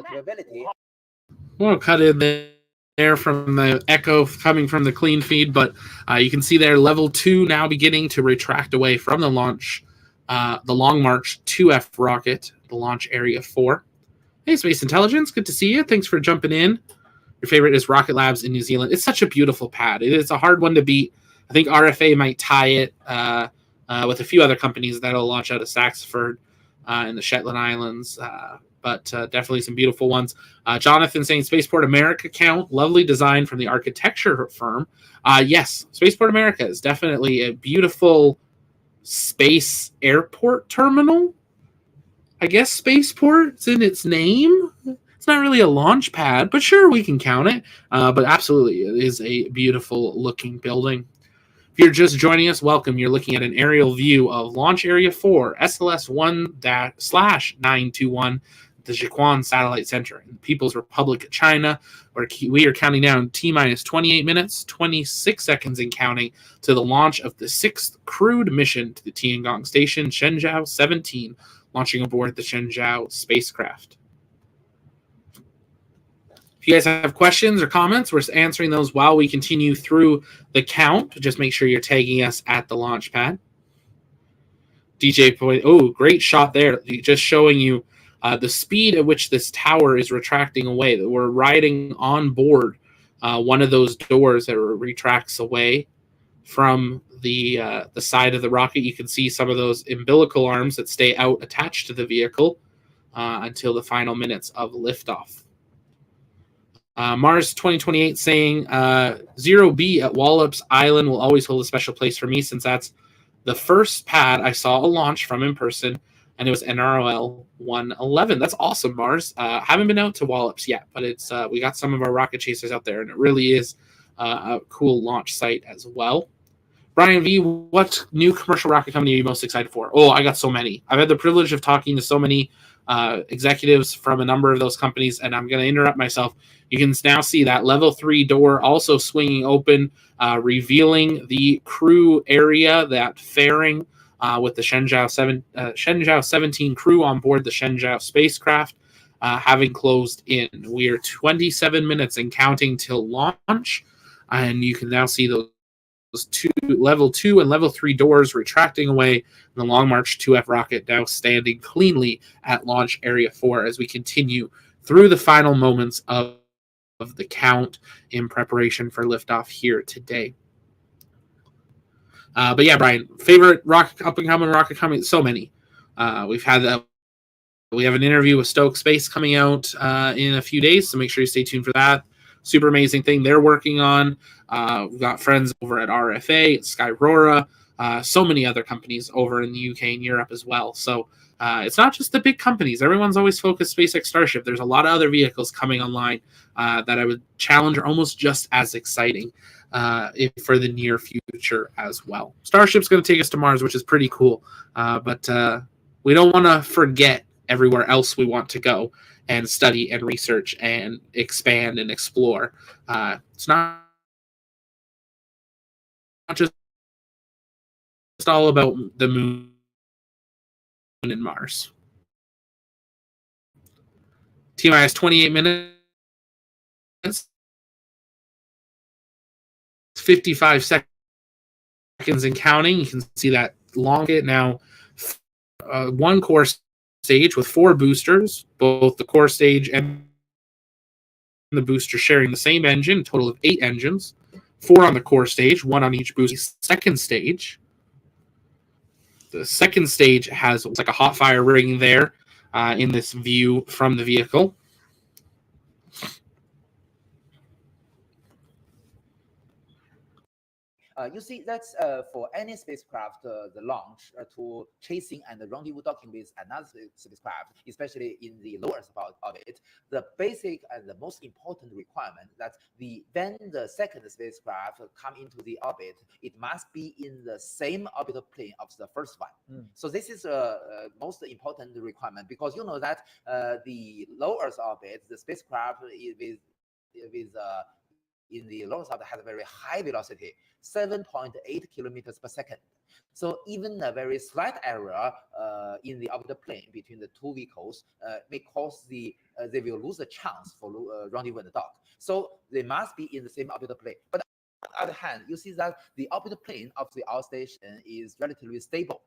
S9: capability.
S1: We'll cut in there from the echo coming from the clean feed, but you can see there level 2 now beginning to retract away from the launch, the Long March 2F rocket, the launch area 4. Hey, Space Intelligence, good to see you. Thanks for jumping in. Your favorite is Rocket Labs in New Zealand. It's such a beautiful pad. It is a hard one to beat. I think RFA might tie it with a few other companies that'll launch out of Saxford in the Shetland Islands. But definitely some beautiful ones. Jonathan saying Spaceport America count. Lovely design from the architecture firm. Yes, Spaceport America is definitely a beautiful space airport terminal. I guess spaceport's in its name. It's not really a launch pad, but sure, we can count it. But absolutely, it is a beautiful looking building. If you're just joining us, welcome. You're looking at an aerial view of Launch Area 4, SLS-1/921, the Jiuquan Satellite Center in the People's Republic of China, where we are counting down T-minus 28 minutes, 26 seconds and counting to the launch of the 6th crewed mission to the Tiangong Station, Shenzhou 17, launching aboard the Shenzhou spacecraft. If you guys have questions or comments, we're answering those while we continue through the count. Just make sure you're tagging us at the launch pad. DJ point. Oh, great shot there. Just showing you the speed at which this tower is retracting away. We're riding on board one of those doors that retracts away from the side of the rocket. You can see some of those umbilical arms that stay out attached to the vehicle until the final minutes of liftoff. Mars 2028 saying 0B at Wallops Island will always hold a special place for me, since that's the first pad I saw a launch from in person, and it was NROL 111. That's awesome, Mars. Haven't been out to Wallops yet, but it's we got some of our rocket chasers out there, and it really is a cool launch site as well. Brian V, what new commercial rocket company are you most excited for? Oh, I got so many. I've had the privilege of talking to so many executives from a number of those companies, and I'm going to interrupt myself. You can now see that level 3 door also swinging open, revealing the crew area, that fairing with the Shenzhou 17 crew on board the Shenzhou spacecraft, having closed in. We are 27 minutes and counting till launch, and you can now see those level 2 and level 3 doors retracting away, and the Long March 2F rocket now standing cleanly at launch area 4 as we continue through the final moments of the count in preparation for liftoff here today. But yeah, Brian, favorite rocket up and coming rocket company? So many. We have an interview with Stoke Space coming out in a few days, so make sure you stay tuned for that. Super amazing thing they're working on. We've got friends over at RFA, Skyrora, so many other companies over in the UK and Europe as well. So it's not just the big companies. Everyone's always focused SpaceX Starship. There's a lot of other vehicles coming online that I would challenge are almost just as exciting. for the near future as well. Starship's going to take us to Mars, which is pretty cool. But we don't want to forget everywhere else we want to go and study and research and expand and explore. It's not just all about the moon and Mars. T-minus 28 minutes, 55 seconds and counting. You can see that long it now. One core stage with 4 boosters, both the core stage and the booster sharing the same engine, a total of 8 engines. 4 on the core stage, 1 on each booster. Second stage. The second stage has like a hot fire ring there in this view from the vehicle.
S9: You see, that's for any spacecraft, the launch to chasing and the rendezvous docking with another spacecraft, especially in the low Earth orbit, the basic and the most important requirement that when the second spacecraft come into the orbit, it must be in the same orbital plane of the first one. So this is most important requirement, because you know that the low Earth orbit, the spacecraft in the low Earth orbit has a very high velocity, 7.8 kilometers per second. So even a very slight error in the orbital plane between the two vehicles may cause they will lose a chance for rendezvous and dock. So they must be in the same orbital plane. But on the other hand, you see that the orbital plane of the outstation is relatively stable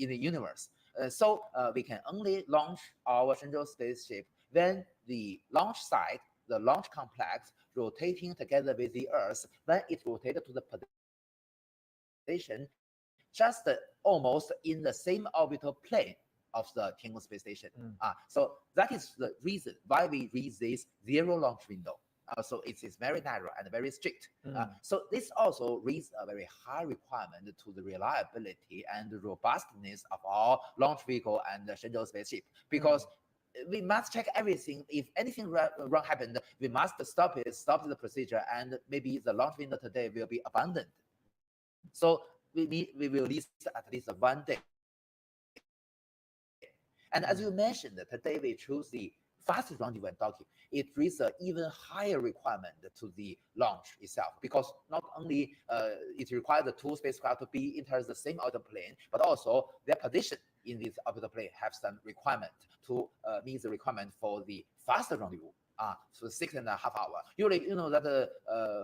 S9: in the universe. So we can only launch our Shenzhou spaceship when the launch site, the launch complex, rotating together with the Earth, when it rotated to the position just almost in the same orbital plane of the Tiangong space station. So that is the reason why we read this 0 launch window. So it is very narrow and very strict. So this also raises a very high requirement to the reliability and the robustness of our launch vehicle and the Shenzhou spaceship, because we must check everything. If anything wrong happened, we must stop the procedure, and maybe the launch window today will be abandoned. So we will list at least 1 day. And as you mentioned, today we choose the fast rendezvous and docking. It raises an even higher requirement to the launch itself, because not only it requires the 2 spacecraft to be entering the same orbital plane, but also their position in this orbital plane have some requirement to meet the requirement for the fast rendezvous. So 6.5 hours. Usually, you know that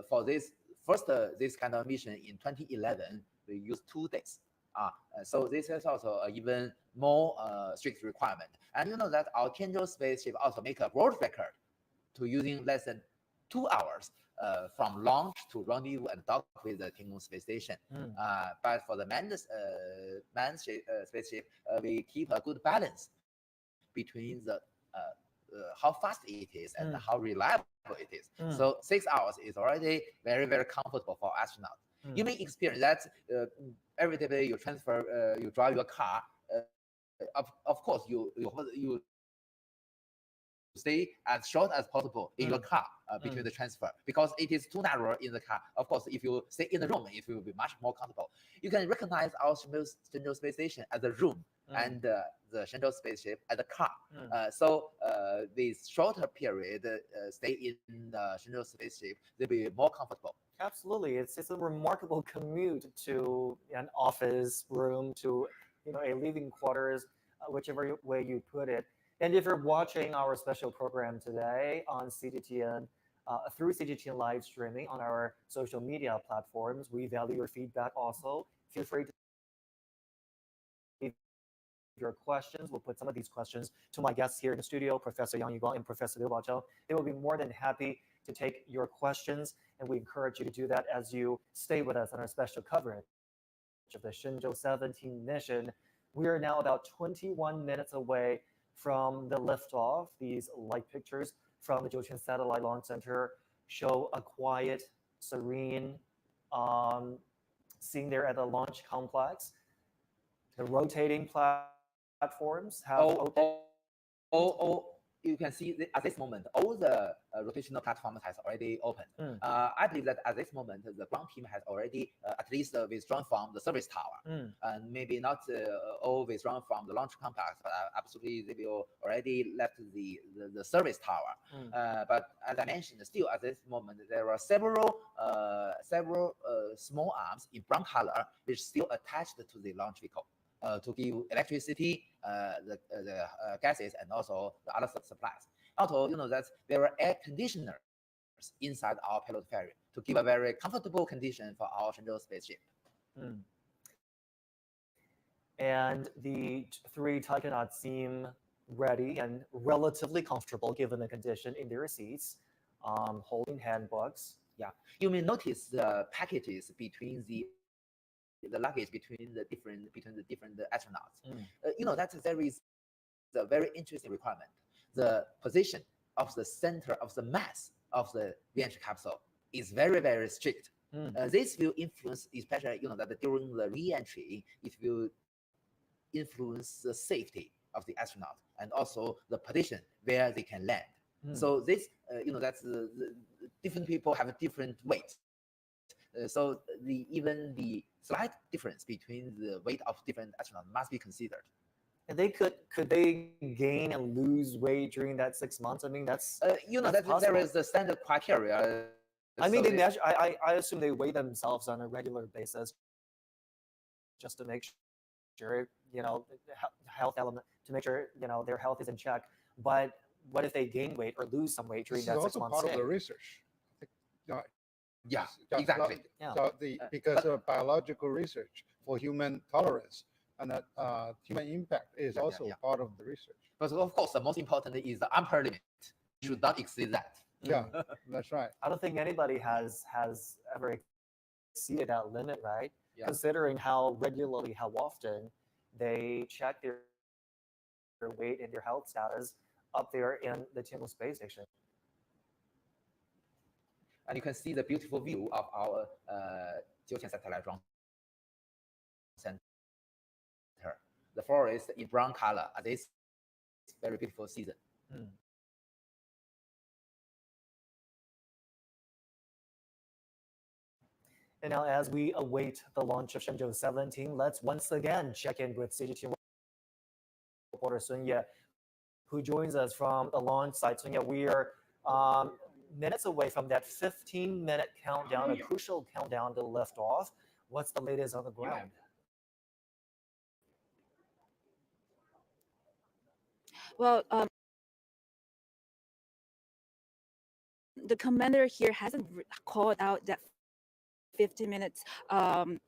S9: for this this kind of mission in 2011, we used 2 days. So this is also an even more strict requirement. And you know that our Tianzhou spaceship also make a world record to using less than 2 hours from launch to rendezvous and dock with the Tiangong space station. But for the manned spaceship, we keep a good balance between the how fast it is and how reliable it is. So 6 hours is already very, very comfortable for astronauts. You may experience that every day you you drive your car. Of course, you stay as short as possible in your car between the transfer, because it is too narrow in the car. Of course, if you stay in the room, it will be much more comfortable. You can recognize our Shenzhou space station as a room and the Shenzhou spaceship as a car. So this shorter period stay in the Shenzhou spaceship, they'll be more comfortable.
S10: Absolutely, it's a remarkable commute to an office room, to a living quarters, whichever way you put it. And if you're watching our special program today on CGTN, through CGTN live streaming on our social media platforms, we value your feedback also. Feel free to leave your questions. We'll put some of these questions to my guests here in the studio, Professor Yang Yiguang and Professor Liu Baozhou. They will be more than happy to take your questions, and we encourage you to do that as you stay with us on our special coverage of the Shenzhou 17 mission. We are now about 21 minutes away from the liftoff. These light pictures from the Jiuquan Satellite Launch Center show a quiet, serene scene there at the launch complex. The rotating platforms have
S9: you can see at this moment, all the rotational platforms has already opened. I believe that at this moment, the ground team has already at least withdrawn from the service tower, and maybe not all withdrawn from the launch complex, but absolutely they will already left the service tower. But as I mentioned, still at this moment, there are several small arms in brown color which still attached to the launch vehicle. To give electricity, the gases, and also the other supplies. Also, that there are air conditioners inside our payload carrier to give a very comfortable condition for our Shenzhou spaceship.
S10: And the 3 taikonauts seem ready and relatively comfortable given the condition in their seats, holding handbooks.
S9: Yeah, you may notice the packages between the luggage between the different astronauts. That there is a very interesting requirement. The position of the center of the mass of the re-entry capsule is very, very strict. This will influence, especially that during the re-entry, it will influence the safety of the astronaut and also the position where they can land. So this, that's the different people have a different weight. So even the slight difference between the weight of different astronauts must be considered.
S10: And could they gain and lose weight during that 6 months? I mean, that's
S9: there is the standard criteria.
S10: I mean, they measure. I assume they weigh themselves on a regular basis, just to make sure health element, to make sure their health is in check. But what if they gain weight or lose some weight during that 6 months?
S11: Part of the research.
S9: Yeah, exactly.
S11: So because of biological research for human tolerance and human impact is also part of the research.
S9: But of course, the most important is the upper limit. You should not exceed that.
S11: Yeah, that's right.
S10: I don't think anybody has ever exceeded that limit, right?
S9: Yeah.
S10: Considering how regularly, how often they check their weight and their health status up there in the Tianmu space station.
S9: And you can see the beautiful view of our Jiuquan satellite launch center. The forest in brown color at this very beautiful season.
S10: And now, as we await the launch of Shenzhou 17, let's once again check in with CGT reporter Sun Ye, who joins us from the launch site. Sun Ye, we are minutes away from that 15-minute countdown, a crucial countdown to lift off. What's the latest on the ground?
S12: Well, the commander here hasn't called out that 15 minutes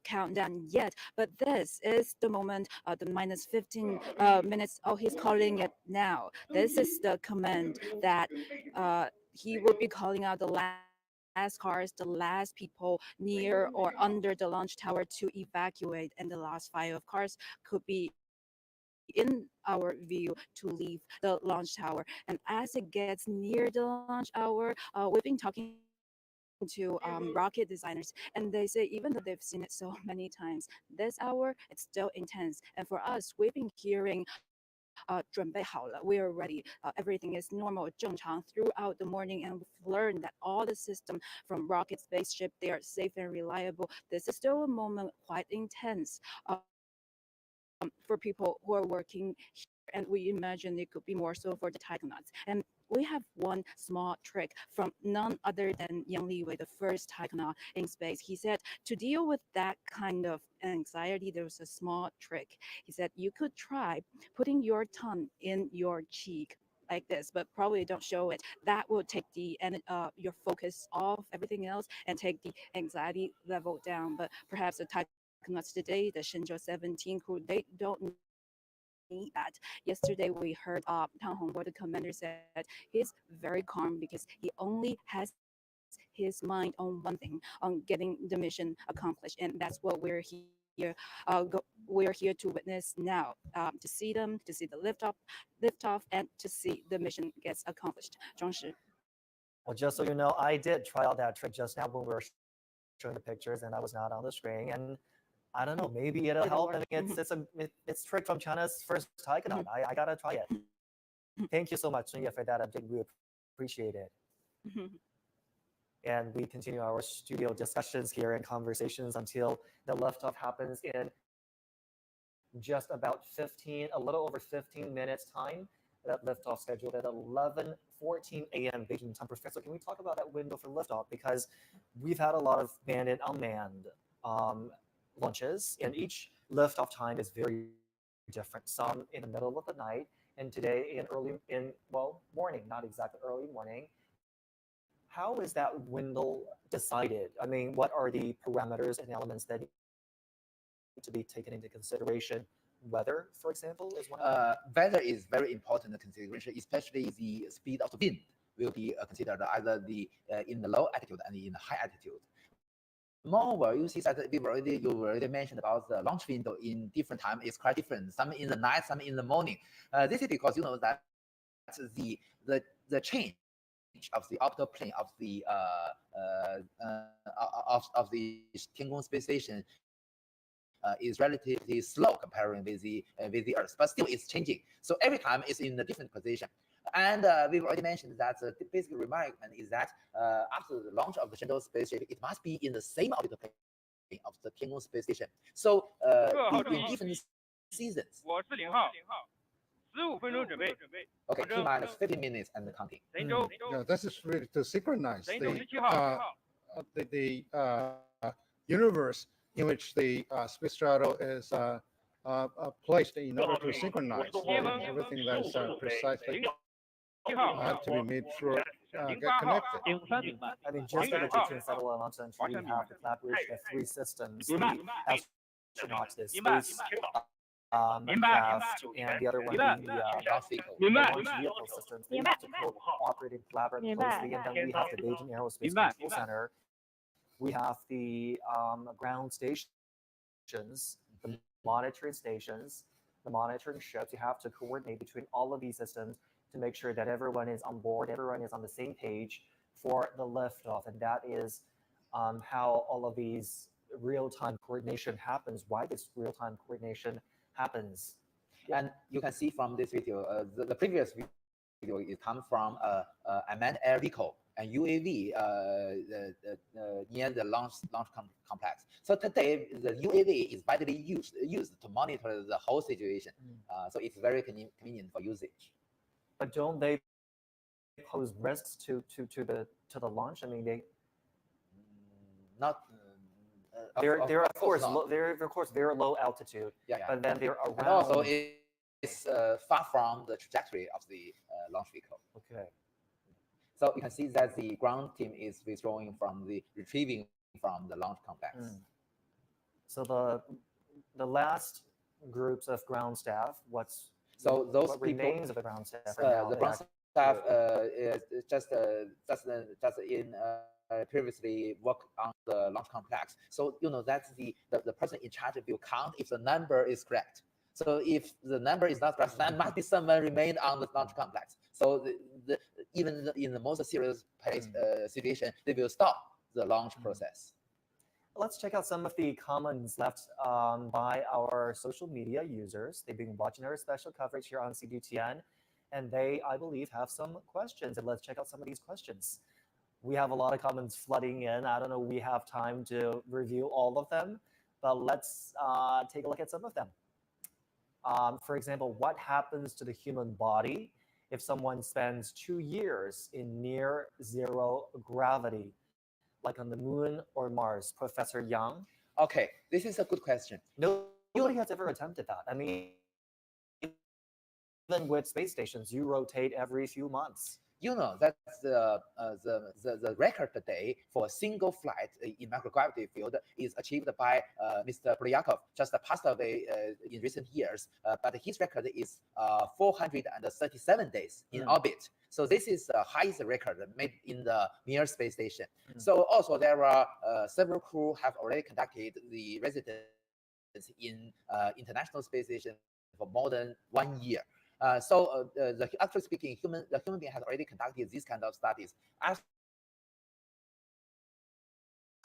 S12: countdown yet, but this is the moment, the minus 15 minutes. Oh, he's calling it now. This is the command that he will be calling out the last cars, the last people near or under the launch tower to evacuate, and the last file of cars could be in our view to leave the launch tower. And as it gets near the launch hour, we've been talking to rocket designers, and they say even though they've seen it so many times, this hour it's still intense. And for us, we've been hearing 准备好了, we are ready, everything is normal, 正常 throughout the morning, and we've learned that all the system from rocket, spaceship, they are safe and reliable. This is still a moment quite intense for people who are working here, and we imagine it could be more so for the taikonauts. And we have one small trick from none other than Yang Liwei, the first taikonaut in space. He said to deal with that kind of anxiety, there was a small trick. He said you could try putting your tongue in your cheek like this, but probably don't show it. That will take the your focus off everything else and take the anxiety level down. But perhaps the taikonauts today, the Shenzhou 17 crew, they don't need that. Yesterday we heard Tang Hongbo, the commander, said he's very calm because he only has his mind on one thing, on getting the mission accomplished, and that's what we're here. We're here to witness now, to see them, to see the lift off, and to see the mission gets accomplished. 庄士.
S10: Well, just so you know, I did try out that trick just now when we were showing the pictures, and I was not on the screen. And I don't know, maybe it'll help. I mean, it's trick from China's first taikonaut. I gotta try it. Thank you so much, Sonia, for that update. We appreciate it. And we continue our studio discussions here and conversations until the liftoff happens in just about a little over 15 minutes time. That liftoff scheduled at 11:14 a.m. Beijing time. Professor, can we talk about that window for liftoff? Because we've had a lot of manned and unmanned launches, and each liftoff time is very different. Some in the middle of the night, and today morning, not exactly early morning. How is that window decided? I mean, what are the parameters and elements that need to be taken into consideration? Weather, for example, is one of them.
S9: Weather is very important consideration, especially the speed of the wind will be considered either in the low altitude and in the high altitude. Moreover, you see that you already mentioned about the launch window in different time is quite different. Some in the night, some in the morning. This is because you know that the change of the orbital plane of the Tiangong space station is relatively slow comparing with the Earth, but still it's changing. So every time it's in a different position. And we've already mentioned that the basic requirement is that after the launch of the Shenzhou spaceship, it must be in the same orbital plane of the Tiangong space station. So in different seasons. Okay, T minus 15 minutes and counting.
S11: Yeah, this is really to synchronize the universe in which the space shuttle is placed in order to synchronize everything that's precisely have to be made sure get connected.
S10: I mean, just for the Jiuquan satellite launch entry, we have the collaboration of 3 systems: the astronauts, the space craft, and the other one being the launch vehicle systems. They have to cooperate and collaborate closely. And then we have the Beijing Aerospace Control Center. We have the ground stations, the monitoring stations, the monitoring ships. You have to coordinate between all of these systems to make sure that everyone is on board, everyone is on the same page for the liftoff. And that is how all of these real-time coordination happens, why this real-time coordination happens.
S9: And you can see from this video, the previous video, it comes from unmanned air vehicle and UAV near the launch complex. So today, the UAV is widely used to monitor the whole situation. So it's very convenient for usage.
S10: But don't they pose risks to the launch? I mean, they
S9: not.
S10: They're of course very low altitude. But then they're around.
S9: And also, it's far from the trajectory of the launch vehicle.
S10: Okay.
S9: So you can see that the ground team is retrieving from the launch complex.
S10: So the last groups of ground staff, what remains of the ground staff?
S9: The ground staff is just in previously worked on the launch complex. So you know that's the person in charge will count if the number is correct. So if the number is not correct, then must be someone remained on the launch complex. So even in the most serious situation, they will stop the launch process.
S10: Let's check out some of the comments left by our social media users. They've been watching our special coverage here on CGTN, and they, I believe, have some questions. And let's check out some of these questions. We have a lot of comments flooding in. I don't know if we have time to review all of them, but let's take a look at some of them. For example, what happens to the human body if someone spends 2 years in near zero gravity, like on the moon or Mars? Professor Yang?
S9: Okay, this is a good question.
S10: Nobody has ever attempted that. I mean, even with space stations, you rotate every few months.
S9: You know, that's the record today for a single flight in microgravity field is achieved by Mr. Polyakov, just passed away in recent years. But his record is 437 days in orbit. So this is the highest record made in the Mir space station. So also there are several crew have already conducted the residence in International Space Station for more than 1 year. Actually speaking, the human being has already conducted these kind of studies.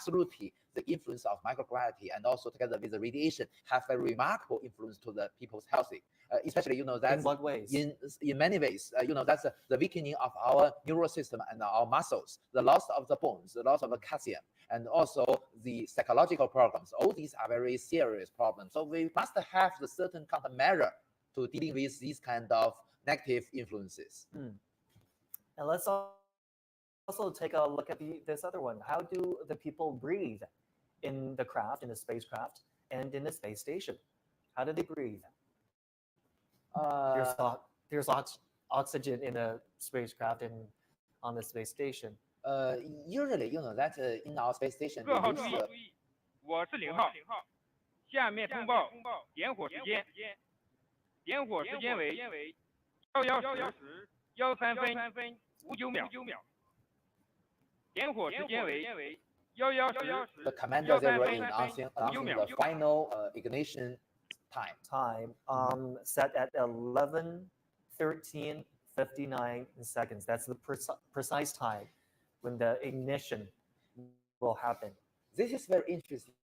S9: absolutely the influence of microgravity and also together with the radiation have a remarkable influence to the people's health. Especially, that
S10: in what ways?
S9: In many ways, that's the weakening of our neural system and our muscles, the loss of the bones, the loss of the calcium, and also the psychological problems. All these are very serious problems. So we must have the certain countermeasure to dealing with these kind of negative influences.
S10: And let's also take a look at this other one. How do the people breathe in the craft, in the spacecraft, and in the space station? How do they breathe? There's oxygen in a spacecraft and on the space station.
S9: Usually, that in our space station,
S13: 各号注意，我是0号，下面通报点火时间。点火时间为11时13分59秒。点火时间为11时
S9: The commander they were announcing the final ignition time.
S10: Set at 11:13:59 seconds. That's the precise time when the ignition will happen.
S9: This is very interesting.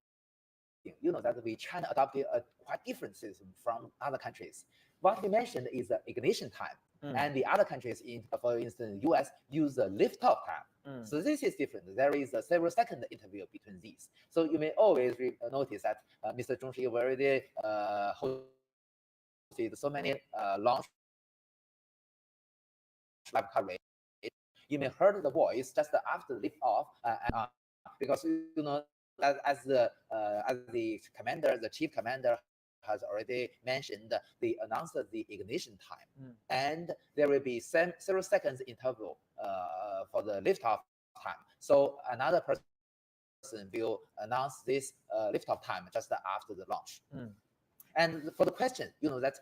S9: That China adopted a quite different system from other countries. What we mentioned is the ignition time, and the other countries, for instance, U.S. use the liftoff time. So this is different. There is a several second interval between these. So you may always notice that Mr. Zhong Shi already hosted so many launch live coverage. You may heard the voice just after liftoff, because as the commander, the chief commander has already mentioned, they announced the ignition time, and there will be several seconds interval for the liftoff time. So another person will announce this liftoff time just after the launch. And for the question, that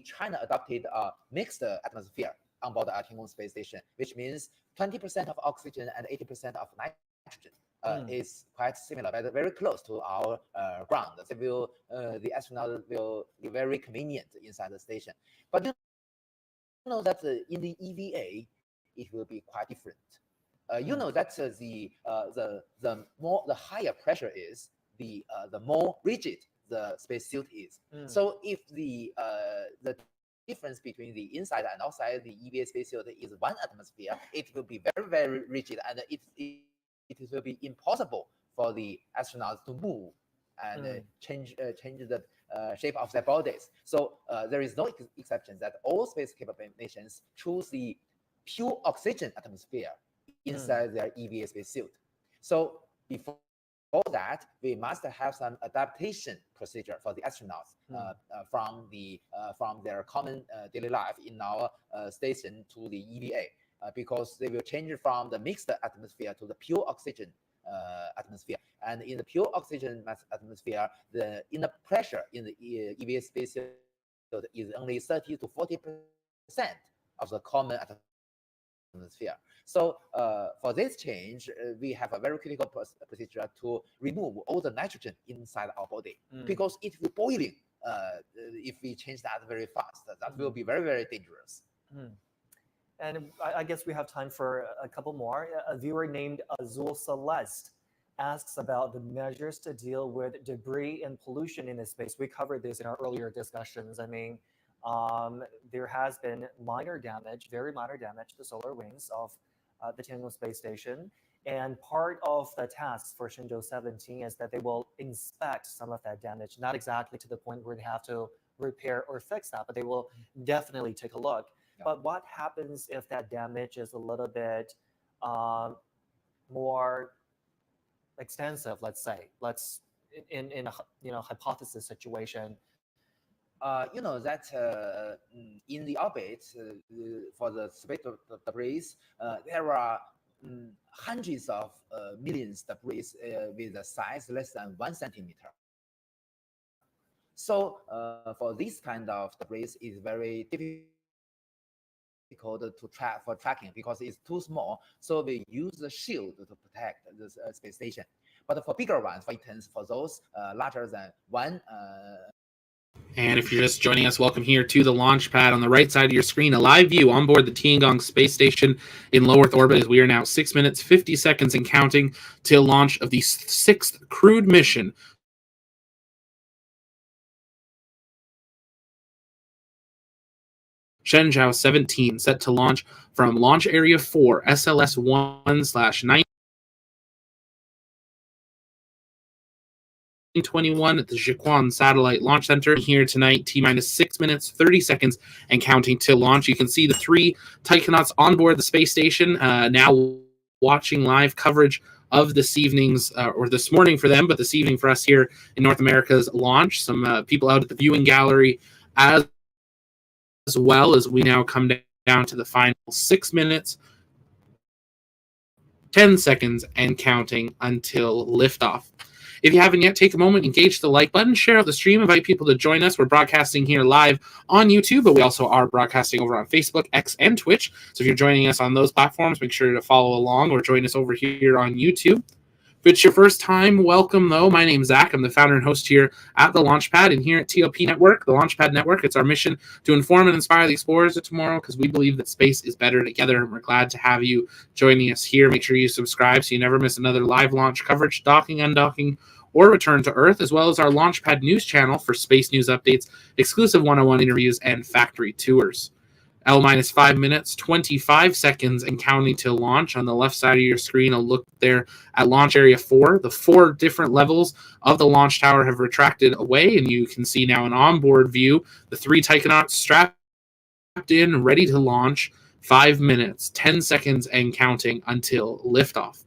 S9: China adopted a mixed atmosphere on board the Tiangong space station, which means 20% of oxygen and 80% of nitrogen. Is quite similar, but very close to our ground. So the astronaut will be very convenient inside the station. But that in the EVA, it will be quite different. That the higher pressure is, the more rigid the spacesuit is. So if the difference between the inside and outside the EVA spacesuit is 1 atmosphere, it will be very, very rigid, and it will be impossible for the astronauts to move and change the shape of their bodies. So there is no exception that all space-capable nations choose the pure oxygen atmosphere inside their EVA spacesuit. So before that, we must have some adaptation procedure for the astronauts from their common daily life in our station to the EVA. Because they will change from the mixed atmosphere to the pure oxygen atmosphere. And in the pure oxygen atmosphere, the inner pressure in the EVA spacesuit is only 30 to 40% of the common atmosphere. So for this change, we have a very critical procedure to remove all the nitrogen inside our body, because it will boiling if we change that very fast. That will be very, very dangerous.
S10: And I guess we have time for a couple more. A viewer named Azul Celeste asks about the measures to deal with debris and pollution in this space. We covered this in our earlier discussions. I mean, there has been minor damage, very minor damage to the solar wings of the Tiangong space station. And part of the tasks for Shenzhou 17 is that they will inspect some of that damage, not exactly to the point where they have to repair or fix that, but they will definitely take a look. But what happens if that damage is a little bit more extensive? Let's say, in a hypothesis situation.
S9: That in the orbit for the space debris, there are hundreds of millions debris with a size less than 1 centimeter. So for this kind of debris, is very difficult to track for tracking because it's too small. So we use the shield to protect the space station. But for bigger ones, for instance, for those larger than 1
S1: And if you're just joining us, welcome here to the launch pad. On the right side of your screen, a live view on board the Tiangong space station in low Earth orbit, as we are now 6 minutes, 50 seconds and counting till launch of the 6th crewed mission Shenzhou 17, set to launch from Launch Area 4, SLS 1/9. 21 at the Jiuquan Satellite Launch Center here tonight, T-minus 6 minutes, 30 seconds, and counting till launch. You can see the 3 taikonauts on board the space station now watching live coverage of this evening's, or this morning for them, but this evening for us here in North America's launch. Some people out at the viewing gallery as well, as we now come down to the final 6 minutes, 10 seconds, and counting until liftoff. If you haven't yet, take a moment, engage the like button, share out the stream, invite people to join us. We're broadcasting here live on YouTube, but we also are broadcasting over on Facebook, X, and Twitch. So if you're joining us on those platforms, make sure to follow along or join us over here on YouTube. If it's your first time, welcome, though. My name's Zach. I'm the founder and host here at the Launchpad and here at TOP Network, the Launchpad Network. It's our mission to inform and inspire the explorers of tomorrow, because we believe that space is better together, and we're glad to have you joining us here. Make sure you subscribe so you never miss another live launch coverage, docking, undocking, or return to Earth, as well as our Launchpad news channel for space news updates, exclusive one-on-one interviews, and factory tours. L-minus 5 minutes, 25 seconds, and counting till launch. On the left side of your screen, a look there at Launch Area 4. The 4 different levels of the launch tower have retracted away, and you can see now an onboard view. The 3 taikonauts strapped in, ready to launch. 5 minutes, 10 seconds, and counting until liftoff.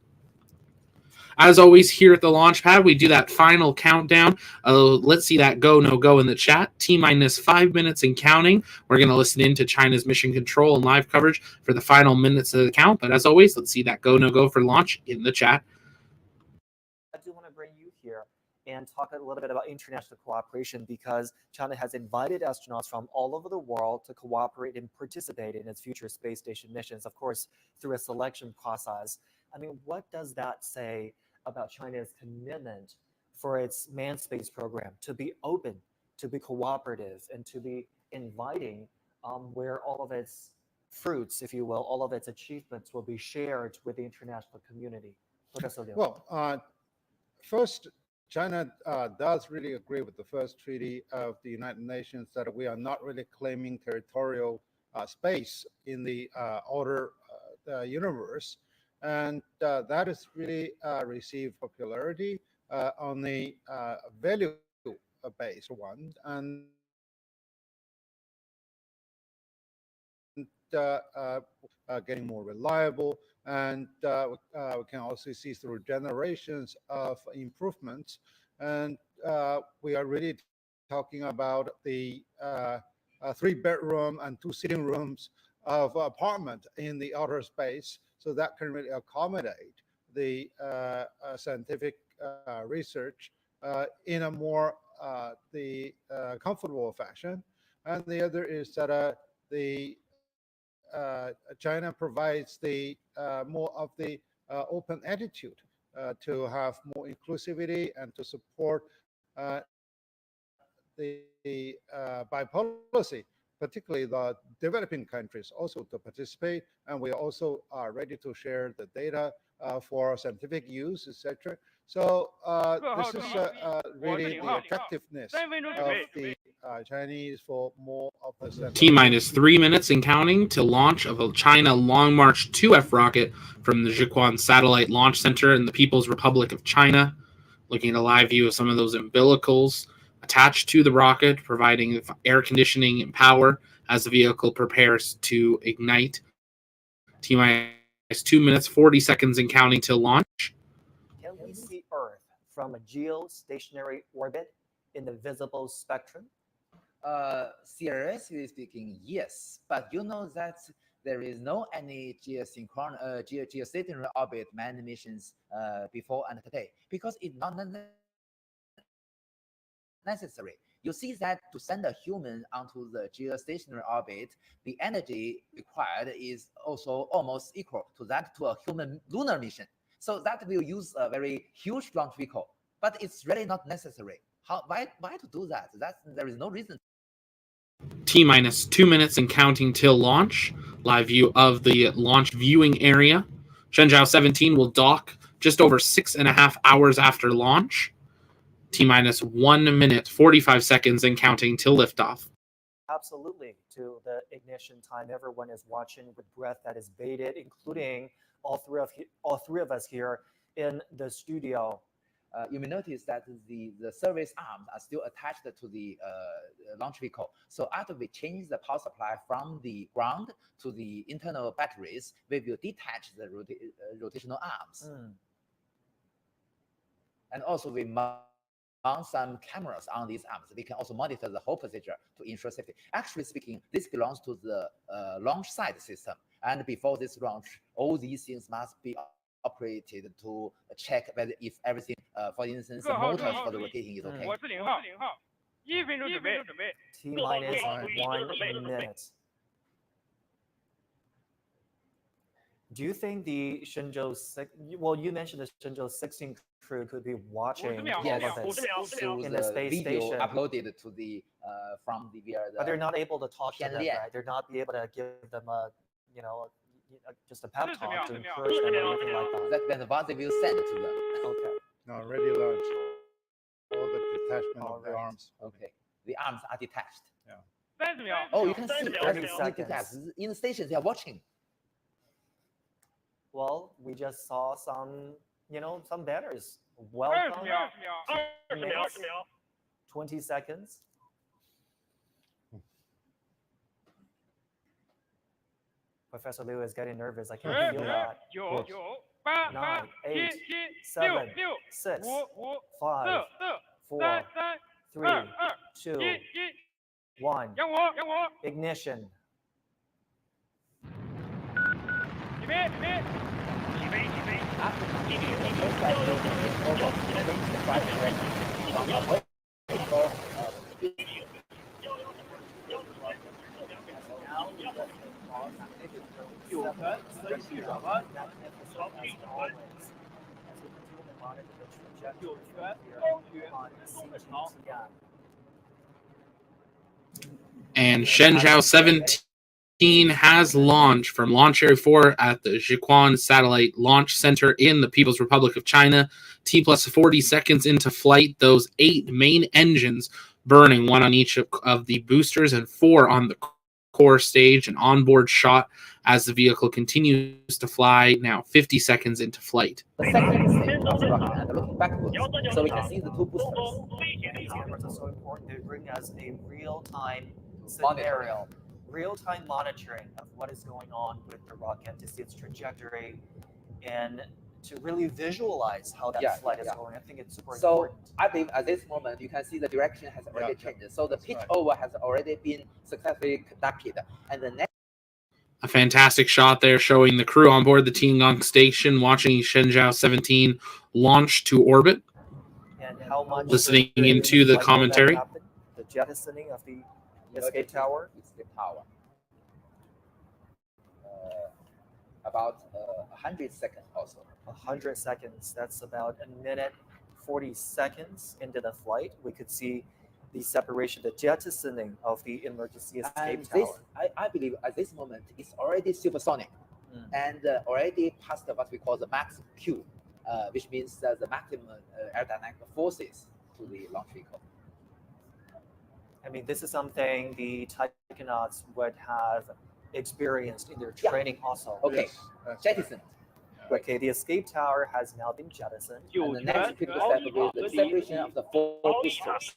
S1: As always, here at the Launchpad, we do that final countdown. Let's see that go, no go in the chat. T-minus 5 minutes and counting. We're going to listen in to China's mission control and live coverage for the final minutes of the count. But as always, let's see that go, no go for launch in the chat.
S10: I do want to bring you here and talk a little bit about international cooperation, because China has invited astronauts from all over the world to cooperate and participate in its future space station missions, of course, through a selection process. I mean, what does that say about China's commitment for its manned space program to be open, to be cooperative, and to be inviting, where all of its fruits, if you will, all of its achievements will be shared with the international community? Professor Liu.
S11: Well, first, China does really agree with the first treaty of the United Nations that we are not really claiming territorial space in the outer universe. And that has really received popularity on the value-based one, and getting more reliable. And we can also see through generations of improvements. And we are really talking about the 3-bedroom and 2 sitting rooms of apartment in the outer space. So that can really accommodate the scientific research in a more comfortable fashion. And the other is that China provides the more of the open attitude to have more inclusivity and to support the by policy, particularly the developing countries, also to participate. And we also are ready to share the data for scientific use, etc. So this is really the attractiveness of the Chinese for more of the
S1: T-minus 3 minutes and counting to launch of a China Long March 2F rocket from the Jiuquan Satellite Launch Center in the People's Republic of China. Looking at a live view of some of those umbilicals attached to the rocket, providing air conditioning and power as the vehicle prepares to ignite. T-minus 2 minutes, 40 seconds and counting till launch.
S10: Can we see Earth from a geostationary orbit in the visible spectrum?
S9: Seriously speaking, yes. But you know that there is no any geostationary orbit manned missions before and today, because it's not necessary. You see that to send a human onto the geostationary orbit, the energy required is also almost equal to that to a human lunar mission. So that will use a very huge launch vehicle but it's really not necessary. Why to do that? There is no reason.
S1: T-minus 2 minutes and counting till launch. Live view of the launch viewing area. Shenzhou 17 will dock just over 6.5 hours after launch. T-minus 1 minute, 45 seconds and counting till liftoff.
S10: Absolutely, to the ignition time. Everyone is watching with breath that is bated, including all three of us here in the studio.
S9: You may notice that the service arms are still attached to the launch vehicle. So after we change the power supply from the ground to the internal batteries, we will detach the rotational arms. And also we mount some cameras on these arms. We can also monitor the whole procedure to ensure safety. Actually speaking, this belongs to the launch side system. And before this launch, all these things must be operated to check whether if everything, for instance, the motors for the rotating is okay.
S10: T-minus 1 minute. Do you think the Shenzhou you mentioned the Shenzhou 16 crew could be watching all of this in the space station
S9: uploaded to the from the via the.
S10: But they're not able to talk to them, right? They're not able to give them a just a pep talk to encourage them or anything like that.
S9: That's what they will send to them.
S10: Okay.
S11: No, already launched. All the detachment of the arms.
S9: Okay. The arms are detached.
S11: Yeah.
S9: Oh, you can see
S10: 30 seconds.
S9: In the stations, they are watching.
S10: Well, we just saw some banners. Welcome. 20 seconds. Professor Liu is getting nervous. I can feel that. 9, 8, 7, 6, 5, 4, 3, 2, 1. Ignition.
S1: And Shenzhou 17 has launched from Launch Area 4 at the Jiuquan Satellite Launch Center in the People's Republic of China. T plus 40 seconds into flight, those 8 main engines burning, 1 on each of the boosters and 4 on the core stage. An onboard shot as the vehicle continues to fly, now 50 seconds into flight.
S9: The second stage of the rocket and looking backwards, so we can see the 2 boosters.
S10: These cameras are so important. They bring us a real-time scenario, real-time monitoring of what is going on with the rocket to see its trajectory and to really visualize how that flight is going. I think it's super important.
S9: So I believe at this moment you can see the direction has already changed. So the pitch over has already been successfully conducted, and the next.
S1: A fantastic shot there showing the crew on board the Tiangong station watching Shenzhou 17 launch to orbit.
S10: And how much
S1: listening into the commentary.
S10: The jettisoning of the escape tower.
S9: About 100 seconds also.
S10: 100 seconds. That's about 1 minute 40 seconds into the flight. We could see the separation, the jettisoning of the emergency escape tower.
S9: I believe at this moment it's already supersonic and already past what we call the max Q, which means the maximum aerodynamic forces to the launch vehicle.
S10: I mean, this is something the taikonauts would have experienced in their training also.
S9: Okay, jettisoned.
S10: Okay, the escape tower has now been jettisoned.
S9: And the next critical step will be the separation of the 4 boosters.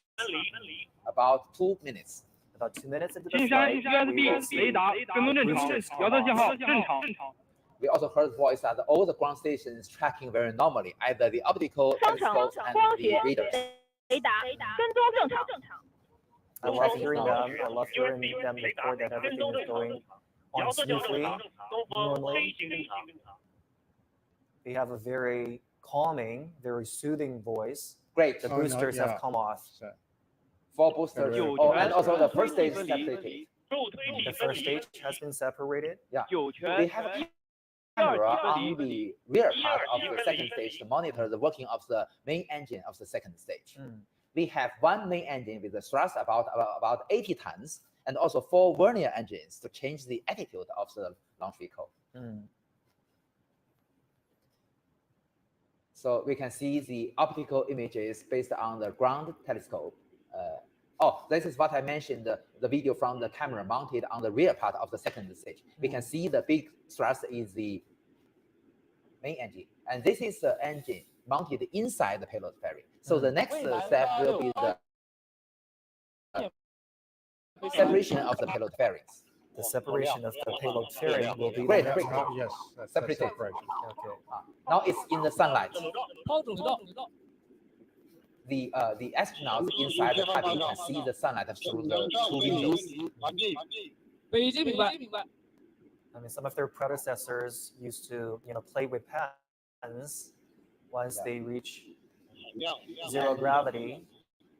S9: About 2 minutes.
S10: About 2 minutes into the flight,
S9: we also heard voice that all the ground stations tracking very normally, either the optical telescopes and the radars.
S10: I love hearing them. I love hearing them report that everything is going on smoothly, normally. They have a very calming, very soothing voice.
S9: Great.
S10: The boosters have come off.
S9: 4 boosters. Oh, and also the first stage separated.
S10: The first stage has been separated.
S9: Yeah. They have camera on the rear part of the second stage to monitor the working of the main engine of the second stage. We have one main engine with a thrust about 80 tons, and also 4 vernier engines to change the attitude of the launch vehicle. So we can see the optical images based on the ground telescope. This is what I mentioned, the video from the camera mounted on the rear part of the second stage. We can see the big thrust is the main engine. And this is the engine mounted inside the payload fairing. So the next step will be the separation of the payload fairings.
S10: The separation of the payload fairing will be
S9: great.
S11: Yes,
S9: separated.
S11: Separation.
S10: Okay.
S9: Now it's in the sunlight. The astronauts inside the cabin can see the sunlight through the 2 windows.
S10: I mean, some of their predecessors used to, play with pens once they reach zero gravity.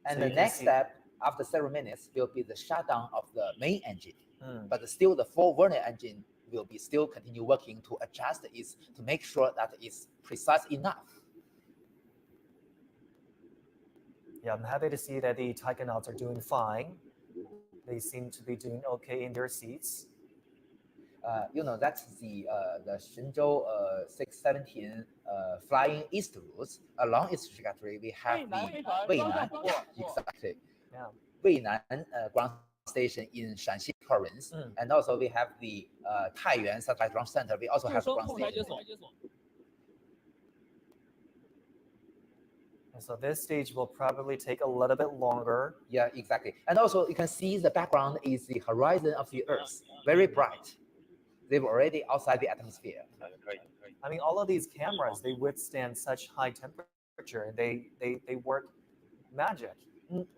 S9: And the next step after several minutes will be the shutdown of the main engine. But still the 4 vernier engine will be still continue working to adjust it to make sure that it's precise enough.
S10: Yeah, I'm happy to see that the taikonauts are doing fine. They seem to be doing okay in their seats.
S9: That's the Shenzhou 617 flying eastwards. Along its trajectory, we have the Weinan, exactly.
S10: Yeah.
S9: Weinan ground station in Shanxi province, and also we have the Taiyuan satellite launch center. We also have a ground station.
S10: And so this stage will probably take a little bit longer.
S9: Yeah, exactly. And also you can see the background is the horizon of the Earth, very bright. They're already outside the atmosphere.
S10: I mean, all of these cameras, they withstand such high temperature, and they work magic.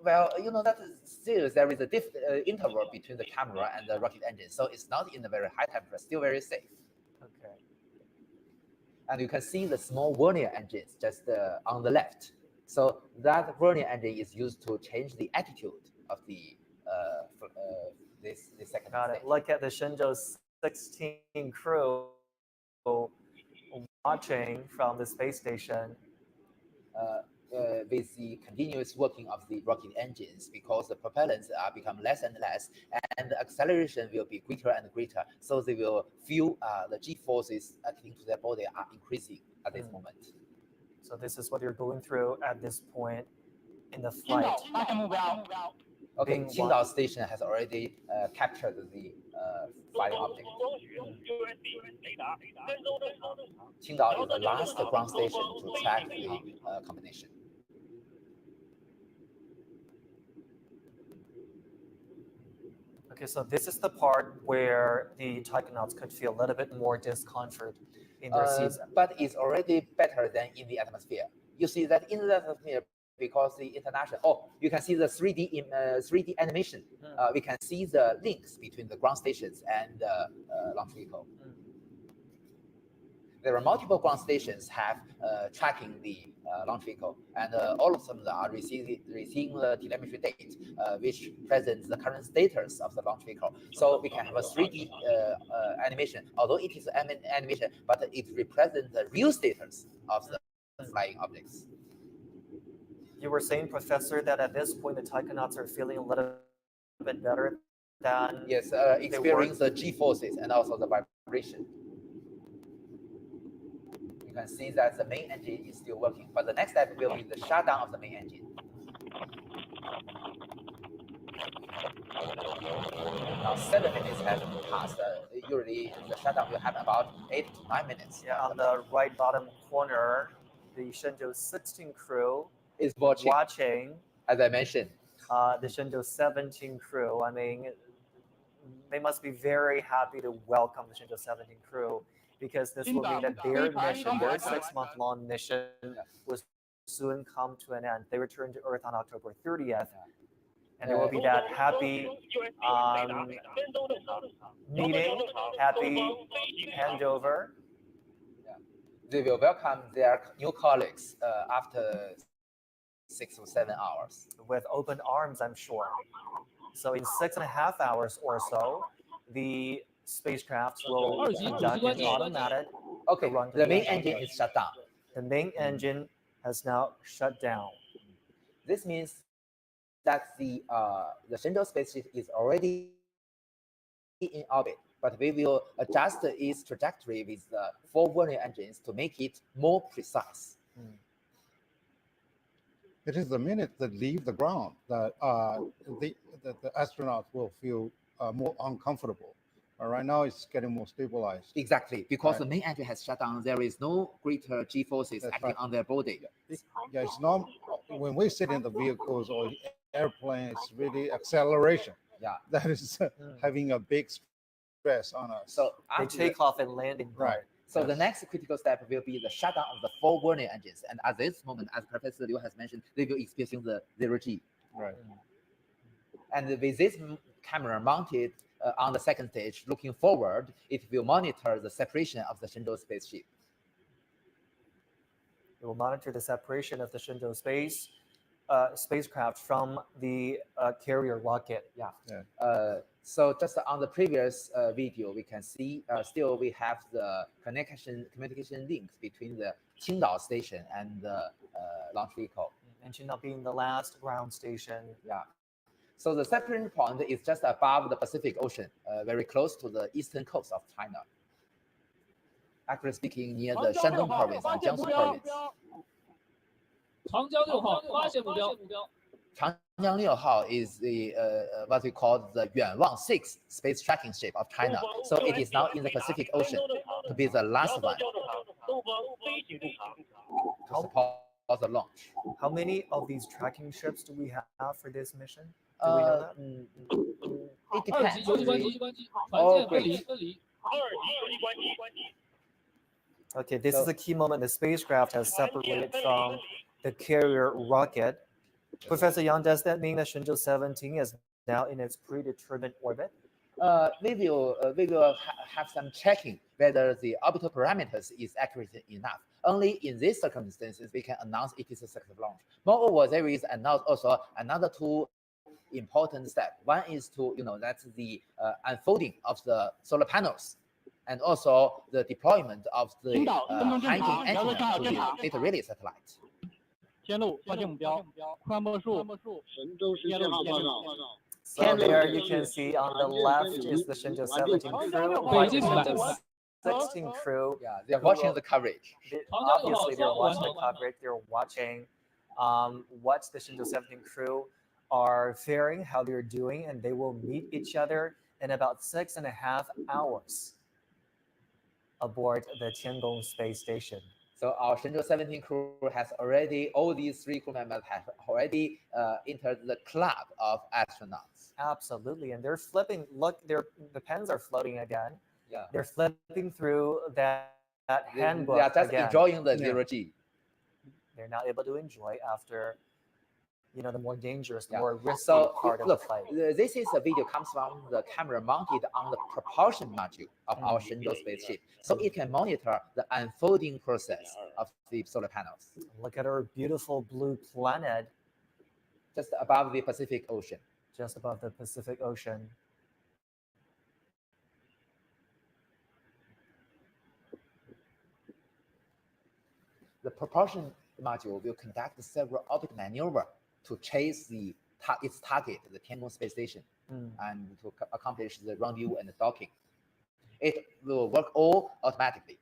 S9: Well, that still there is a interval between the camera and the rocket engine, so it's not in a very high temperature, still very safe.
S10: Okay.
S9: And you can see the small vernier engines just on the left. So that vernier engine is used to change the attitude of the this second stage.
S10: Look at the Shenzhou 16 crew watching from the space station.
S9: With the continuous working of the rocket engines, because the propellants are become less and less, and the acceleration will be greater and greater. So they will feel the G forces acting to their body are increasing at this moment.
S10: So this is what you're going through at this point in the flight.
S9: Okay, Qingdao station has already captured the flying object. Qingdao is the last ground station to track the combination.
S10: Okay, so this is the part where the taikonauts could feel a little bit more discomfort in their seats.
S9: But it's already better than in the atmosphere. You see that in the atmosphere, because the international, you can see the 3D animation. We can see the links between the ground stations and the launch vehicle. There are multiple ground stations have tracking the launch vehicle, and all of them are receiving the telemetry date, which presents the current status of the launch vehicle. So we can have a 3D animation, although it is an animation, but it represents the real status of the flying objects.
S10: You were saying, Professor, that at this point the taikonauts are feeling a little bit better than
S9: experience the G forces and also the vibration. You can see that the main engine is still working, but the next step will be the shutdown of the main engine. Now 7 minutes have passed. Usually the shutdown will happen about 8 to 9 minutes.
S10: Yeah, on the right bottom corner, the Shenzhou 16 crew
S9: is watching, as I mentioned.
S10: The Shenzhou 17 crew, I mean, they must be very happy to welcome the Shenzhou 17 crew, because this will mean that their mission, their 6-month-long mission, will soon come to an end. They return to Earth on October 30th, and there will be that happy meeting, happy handover.
S9: They will welcome their new colleagues after 6 or 7 hours.
S10: With open arms, I'm sure. So in 6.5 hours or so, the spacecraft will conduct an automatic
S9: Okay,
S10: run to
S9: the main engine is shut down.
S10: The main engine has now shut down.
S9: This means that the Shenzhou spaceship is already in orbit, but we will adjust its trajectory with the 4 vernier engines to make it more precise.
S11: It is the minute that leave the ground that the astronauts will feel more uncomfortable. Right now, it's getting more stabilized.
S9: Exactly, because the main engine has shut down. There is no greater G forces acting on their body.
S11: Yeah, it's not when we sit in the vehicles or airplane. It's really acceleration.
S9: Yeah,
S11: that is having a big stress on us.
S9: So
S10: they take off and landing.
S11: Right.
S9: So the next critical step will be the shutdown of the 4 vernier engines, and at this moment, as Professor Liu has mentioned, they will experience the 0G.
S11: Right.
S9: And with this camera mounted on the second stage, looking forward, it will monitor the separation of the Shenzhou spaceship.
S10: It will monitor the separation of the Shenzhou spacecraft from the carrier rocket.
S9: Yeah. So just on the previous video, we can see still we have the communication links between the Qingdao station and the launch vehicle.
S10: And Qingdao being the last ground station.
S9: Yeah. So the separating point is just above the Pacific Ocean, very close to the eastern coast of China. Actually speaking, near the Shandong province and Jiangsu province.
S3: 长江6号发现目标。
S9: Changjiang 6号 is the what we call the Yuanwang 6 space tracking ship of China. So it is now in the Pacific Ocean to be the last one to support the launch.
S10: How many of these tracking ships do we have for this mission? Do we know that?
S9: It depends.
S3: 游击关机，Oh, 船舰分离。
S10: Okay, this is a key moment. The spacecraft has separated from the carrier rocket. Professor Yang, does that mean that Shenzhou 17 is now in its predetermined orbit?
S9: We will have some checking whether the orbital parameters is accurate enough. Only in these circumstances we can announce it is a successful launch. Moreover, there is also another 2 important steps. One is to that's the unfolding of the solar panels, and also the deployment of the high-end antenna to the data relay satellite.
S3: 天路发现目标，宽波数，天路天路。
S10: So there you can see on the left is the Shenzhou 17 crew. 16 crew.
S9: Yeah, they're watching the coverage.
S10: Obviously, they're watching the coverage. They're watching what the Shenzhou 17 crew are faring, how they're doing, and they will meet each other in about 6.5 hours aboard the Tiangong space station.
S9: So our Shenzhou 17 crew has already, all these 3 crew members have already entered the club of astronauts.
S10: Absolutely, and they're flipping. Look, the pens are floating again.
S9: Yeah,
S10: they're flipping through that handbook.
S9: They are just
S10: again.
S9: enjoying the 0G.
S10: They're not able to enjoy after, the more dangerous, the more risky part of
S9: look,
S10: the flight.
S9: This is a video comes from the camera mounted on the propulsion module of our Shenzhou spaceship, so it can monitor the unfolding process of the solar panels.
S10: Look at our beautiful blue planet,
S9: just above the Pacific Ocean.
S10: Just above the Pacific Ocean.
S9: The propulsion module will conduct several orbit maneuvers to chase its target, the Tiangong space station, and to accomplish the rendezvous and the docking. It will work all automatically.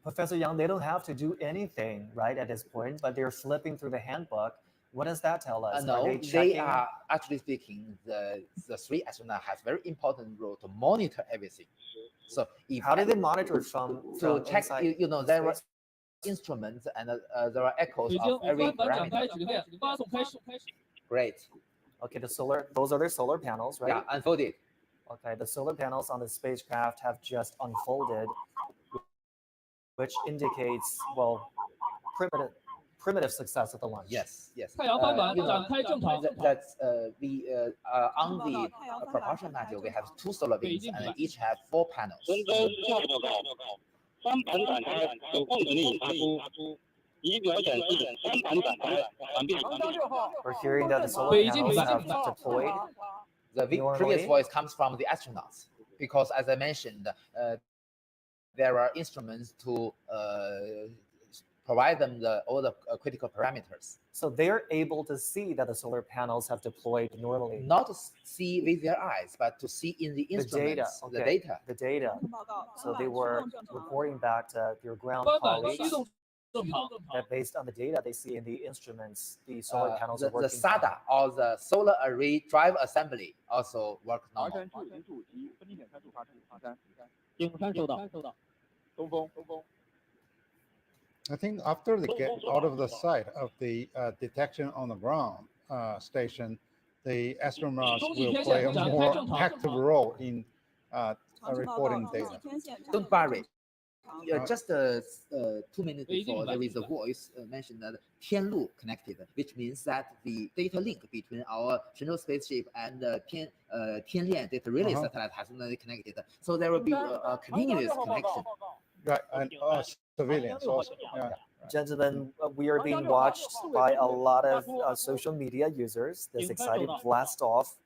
S10: Professor Yang, they don't have to do anything, right, at this point, but they're flipping through the handbook. What does that tell us?
S9: No, they are actually speaking, the 3 astronauts have very important role to monitor everything. So
S10: how do they monitor from
S9: check,
S10: inside?
S9: There are instruments and there are echoes of every parameter. Great.
S10: Okay, those are their solar panels, right?
S9: Yeah, unfolded.
S10: Okay, the solar panels on the spacecraft have just unfolded, which indicates, well, primitive success of the launch.
S9: Yes. That's on the propulsion module we have 2 solar beams and each have 4 panels.
S10: We're hearing that the solar panels have deployed.
S9: The previous voice comes from the astronauts because as I mentioned, there are instruments to provide them all the critical parameters.
S10: So they're able to see that the solar panels have deployed normally.
S9: Not to see with their eyes, but to see in the instruments,
S10: the data. So they were reporting back to your ground colleagues that based on the data they see in the instruments, the solar panels are working.
S9: The SADA, or the solar array drive assembly, also work normal.
S11: I think after they get out of the sight of the detection on the ground station, the astronauts will play a more active role in reporting data.
S9: Don't worry. Just 2 minutes before, there is a voice mentioned that 天路 connected, which means that the data link between our Shenzhou spaceship and Tianlian data relay satellite has been connected. So there will be a continuous connection.
S11: Right, and civilians also. Yeah.
S10: Gentlemen, we are being watched by a lot of social media users. This exciting blast off.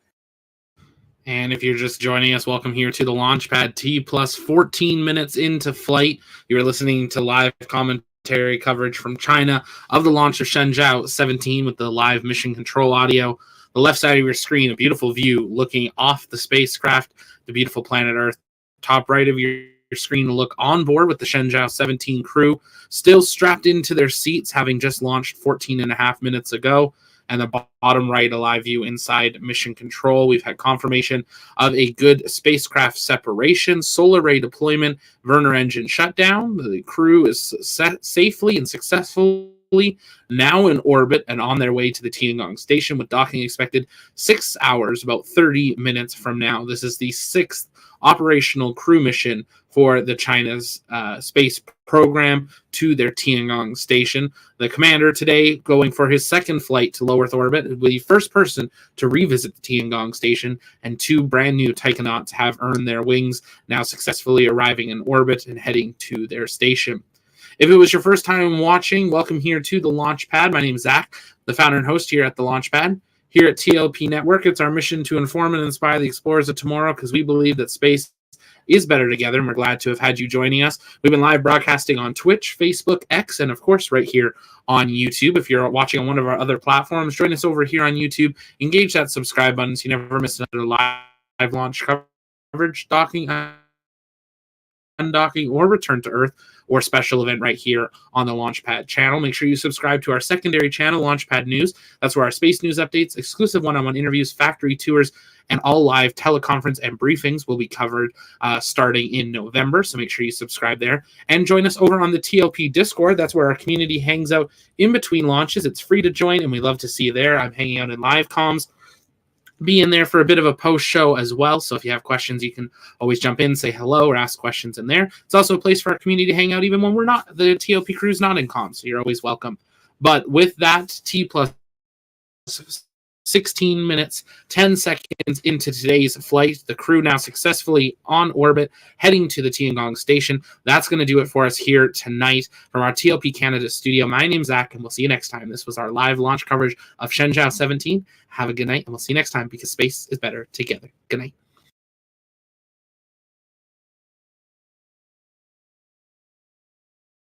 S1: And if you're just joining us, welcome here to the Launchpad T plus 14 minutes into flight. You're listening to live commentary coverage from China of the launch of Shenzhou 17 with the live mission control audio. The left side of your screen, a beautiful view looking off the spacecraft, the beautiful planet Earth. Top right of your screen, look on board with the Shenzhou 17 crew, still strapped into their seats, having just launched 14 and a half minutes ago. And the bottom right, a live view inside mission control. We've had confirmation of a good spacecraft separation, solar array deployment, burner engine shutdown. The crew is safely and successfully now in orbit and on their way to the Tiangong station, with docking expected 6 hours, about 30 minutes from now. This is the 6th operational crew mission for the China's space program to their Tiangong station. The commander today, going for his second flight to low Earth orbit, will be the first person to revisit the Tiangong station, and 2 brand new taikonauts have earned their wings, now successfully arriving in orbit and heading to their station. If it was your first time watching, welcome here to the Launchpad. My name is Zach, the founder and host here at the Launchpad. Here at TLP Network, it's our mission to inform and inspire the explorers of tomorrow, because we believe that space is better together, and we're glad to have had you joining us. We've been live broadcasting on Twitch, Facebook, X, and of course right here on YouTube. If you're watching on one of our other platforms, join us over here on YouTube. Engage that subscribe button so you never miss another live launch coverage, docking, undocking, or return to Earth, or special event right here on the Launchpad channel. Make sure you subscribe to our secondary channel, Launchpad News. That's where our space news updates, exclusive one-on-one interviews, factory tours, and all live teleconference and briefings will be covered starting in November. So make sure you subscribe there. And join us over on the TLP Discord. That's where our community hangs out in between launches. It's free to join, and we love to see you there. I'm hanging out in live comms. Be in there for a bit of a post show as well. So if you have questions, you can always jump in, say hello, or ask questions in there. It's also a place for our community to hang out even when we're not, the TLP crew's not in comms. So you're always welcome. But with that, T plus 16 minutes, 10 seconds into today's flight, the crew now successfully on orbit, heading to the Tiangong station. That's going to do it for us here tonight from our TLP Canada studio. My name's Zach, and we'll see you next time. This was our live launch coverage of Shenzhou 17. Have a good night, and we'll see you next time, because space is better together. Good night.